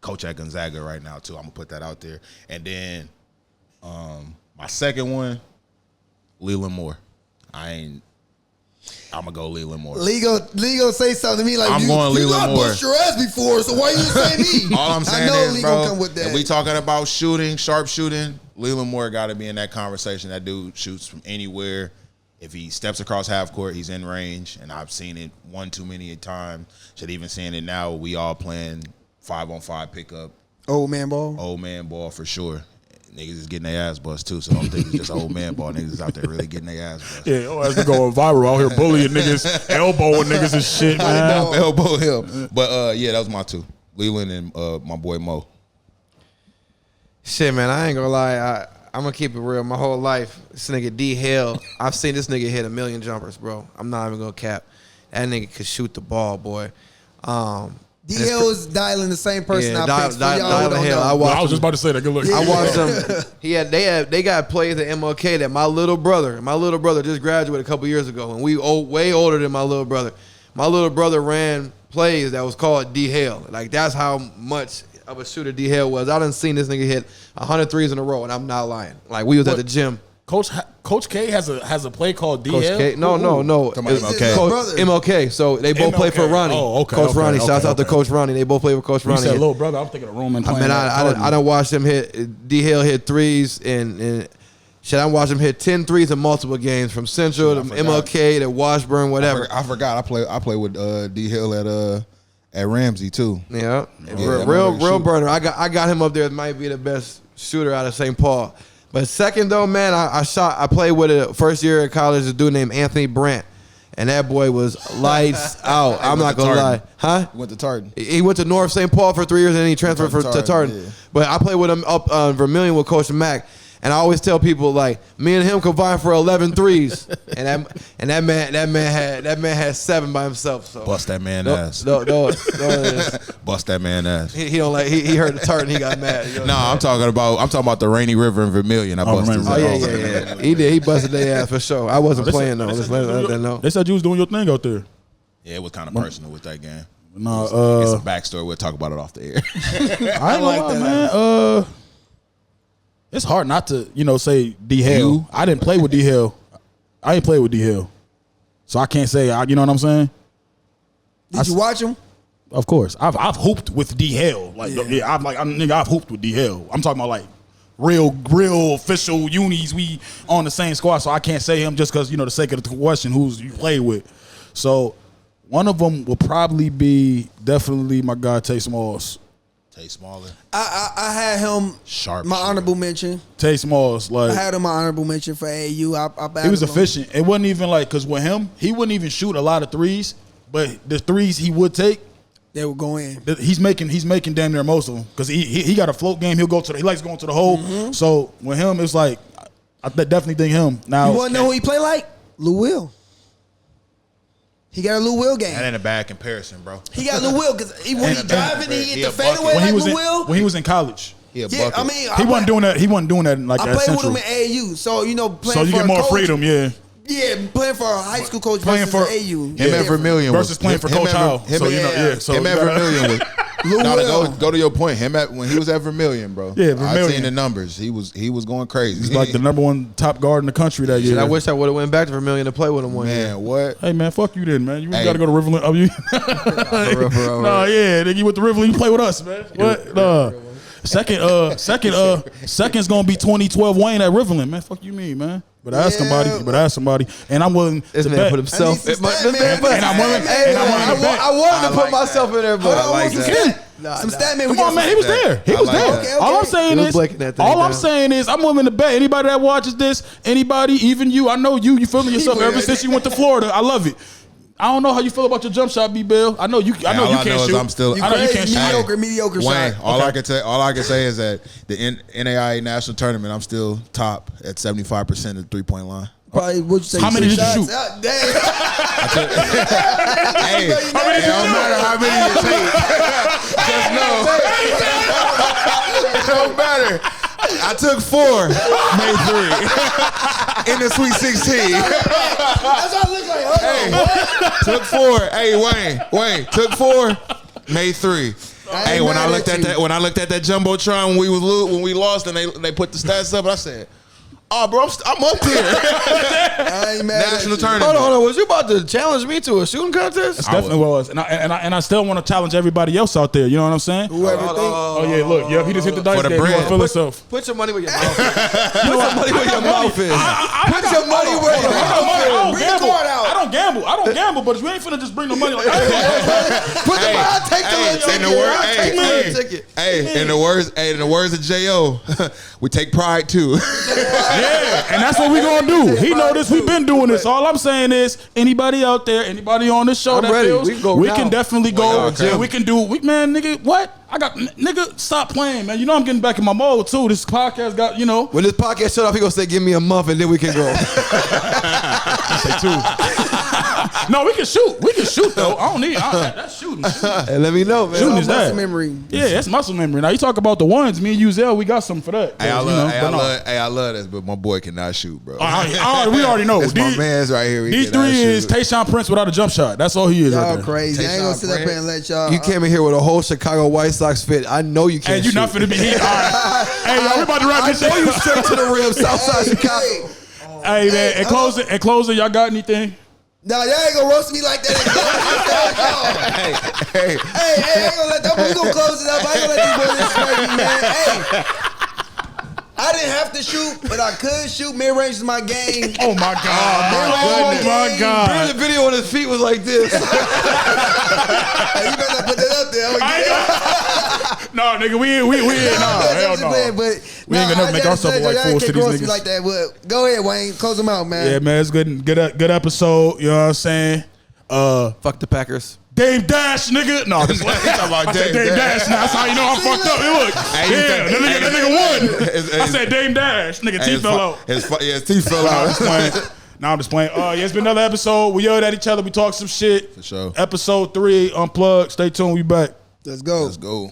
Coach at Gonzaga right now too. I'm gonna put that out there. And then my second one, Leland Moore. I'm gonna go Leland Moore. Lego say something to me like I'm going you Leland got Moore. bust your ass before, so why you say me? All I'm saying I know is, Lee bro, gonna come with that. if we talking about shooting, sharp shooting, Leland Moore got to be in that conversation. That dude shoots from anywhere. If he steps across half court, he's in range, and I've seen it one too many times. Should even seeing it now. We all playing 5-on-5 pickup. Old man ball. Old man ball for sure. Niggas is getting their ass bust too, so don't think it's just old man ball. Niggas is out there really getting their ass bust. Yeah, your ass been going viral out here bullying niggas, elbowing niggas and shit, man. Elbow him. But yeah, that was my two. Leland and my boy Mo. Shit, man, I ain't gonna lie. I'm gonna keep it real. My whole life, this nigga D Hill, I've seen this nigga hit 1,000,000 jumpers, bro. I'm not even gonna cap. That nigga could shoot the ball, boy. D Hill is dialing the same person I picked for y'all who don't Hill. know. I was just about to say that. Good look. I watched them. They got plays at MLK that my little brother just graduated a couple years ago, and we way older than my little brother. My little brother ran plays that was called D Hill. Like that's how much of a shooter D Hill was. I done seen this nigga hit 100 threes in a row, and I'm not lying. Like we was at the gym. Coach K has a play called DL. Coach K, no. MLK. So they both play for Ronnie. Oh, okay. Coach Ronnie. Shouts out to Coach Ronnie. They both play for Coach Ronnie. You said little brother. I'm thinking of Roman. I mean, I don't watch them hit. D Hill hit threes and shit. I watched him hit 10 threes in multiple games from Central to MLK to Washburn, whatever. I forgot. I play with D Hill at Ramsey too. Yeah, real burner. I got him up there. It might be the best shooter out of St. Paul. But second though, man, I played with a first year at college, a dude named Anthony Brandt, and that boy was lights out. I'm not gonna lie, huh? He went to Tartan. He went to North St. Paul for 3 years, and then he transferred to Tartan. Yeah. But I played with him up Vermilion with Coach Mack. And I always tell people like me and him combined for 11 threes, and that man had 7 by himself. So bust that man ass. Bust that man ass. He don't like he heard the tartan, he got mad. I'm talking about the Rainy River in Vermilion. I busted his ass. Yeah. He did. He busted their ass for sure. I wasn't playing though. Just let them know. They said you was doing your thing out there. Yeah, it was kind of personal with that game. No, it's a backstory. We'll talk about it off the air. I like that, man. It's hard not to, say D Hill. I didn't play with D Hill. I ain't play with D Hill, so I can't say. You know what I'm saying? Did you watch him? Of course, I've hooped with D Hill. I've hooped with D Hill. I'm talking about like real official unis. We on the same squad, so I can't say him just because the sake of the question who's you played with. So one of them will probably be definitely my guy Tay Smalls. Tay Smaller. I had him sharp. My honorable mention. Tay Smalls, I had him my honorable mention for AAU. He was efficient. It wasn't even like because with him, he wouldn't even shoot a lot of threes, but the threes he would take, they would go in. He's making damn near most of them because he got a float game. He likes going to the hole. Mm-hmm. So with him, it's like I definitely think him. Now you want to know who he play like? Lou Will. He got a Lou Will game. That ain't a bad comparison, bro. He got Lou Will because when he driving, he hit the fadeaway like Lou Will. When he was in college. Yeah, I mean, he wasn't doing that. He wasn't doing that like I at played Central. with him at AAU, so playing so you for get more coach, freedom, yeah. Yeah, playing for a high school coach versus AAU. Him at Vermilion versus playing for Coach Howell. So him at Vermilion was. Go to your point. When he was at Vermilion, bro. Yeah, Vermilion. I seen the numbers. He was going crazy. He's like the number 1 top guard in the country that year. I wish I would have went back to Vermilion to play with him one year. Man, what? Hey man, fuck you then, man. You got to go to Riverland. Nigga, you with the Riverland, you play with us, man. What? Second's gonna be 2012 Wayne at Riverland, man. Fuck you mean, man. But ask somebody, and I'm willing to bet. Put himself. I wanted to put myself in there, but I like that. Some stat man. Come on, man. He was there. He was there. Okay. All I'm saying is, I'm willing to bet anybody that watches this, anybody, even you. I know you feeling yourself ever since you went to Florida. I love it. I don't know how you feel about your jump shot, B-Bill. I know you can't shoot. I know you can't shoot. Mediocre Wayne, shot. all I can say is that the NAIA national tournament, I'm still top at 75% of the 3-point line. Probably would you say? How many did you shoot? Damn. Hey, it don't matter how many you take. Just know. It don't matter. I took 4, made 3 in the Sweet 16. That's what I look like. Hey, took 4. Hey, Wayne, took 4, made 3. Hey, when I looked at that jumbotron when we lost and they put the stats up, I said, Oh, bro, I'm up here. I ain't mad National at you. tournament. Hold on. Was you about to challenge me to a shooting contest? It definitely was. And I still want to challenge everybody else out there. You know what I'm saying? Whoever think. Oh, yeah, look. Yep, he just hit the dice For the game. He bread. want to feel himself. Put your money where your mouth is. Put your money where your mouth is. Put your money where your mouth is. Bring the card out. I don't gamble, but you ain't finna just bring the money like, Put the money. Take the little In the ticket. word, Take the little ticket. in the words of J.O., we take pride too. yeah, and that's what we gonna do. He know this. We've been doing this. All I'm saying is, anybody out there, anybody on this show I'm that ready. feels, We can go we now. can definitely go. Well, okay. And we can do. Man, nigga, what? I got nigga. Stop playing, man. You know I'm getting back in my mode too. This podcast got When this podcast shut off, he gonna say, "Give me a month, and then we can go." No, we can shoot. We can shoot though. I don't need. That's shooting. And let me know, man. Shooting is Muscle that. memory. Yeah, that's muscle memory. Now you talk about the ones. Me and Uzel, we got something for that. Hey, I You know, love, but no. I love this, but my boy cannot shoot, bro. We already know. That's my man's right here. He D3 cannot is shoot. Tayshaun Prince without a jump shot. That's all he is right Y'all there. crazy. I ain't gonna sit up here and let y'all. You came in here with a whole Chicago White Sox fit. I know you can't And you're not shoot. finna be heat. All right. Hey, y'all, we about to wrap I this know you shit. straight to the rim, Southside Chicago. Hey, man, and closing, y'all got anything? Nah, y'all ain't gonna roast me like that. Hey, Hey, I ain't gonna let that. We gonna close it up. I ain't gonna let these boys disrespect me, man. Hey, I didn't have to shoot, but I could shoot. Mid range is my game. Oh my God! Oh my God! The video on his feet was like this. Hey, you better not put that up there. I'm gonna get it. No, nigga, we ain't. Nah, hell no. But We ain't gonna never make ourselves like fools to these niggas. like that. But go ahead, Wayne. Close them out, man. Yeah, man, it's good episode. You know what I'm saying? Fuck the Packers. Dame Dash, nigga. No, this talking about Dame Dame Dash. Now that's how you know I'm fucked up. Hey, look, Hey, that nigga won. I said Dame Dash, nigga. Teeth fell out. His teeth fell I'm out. just playing. Nah, I'm just playing. Yeah, it's been another episode. We yelled at each other. We talked some shit. For sure. Episode 3, Unplugged. Stay tuned. We back. Let's go. Let's go.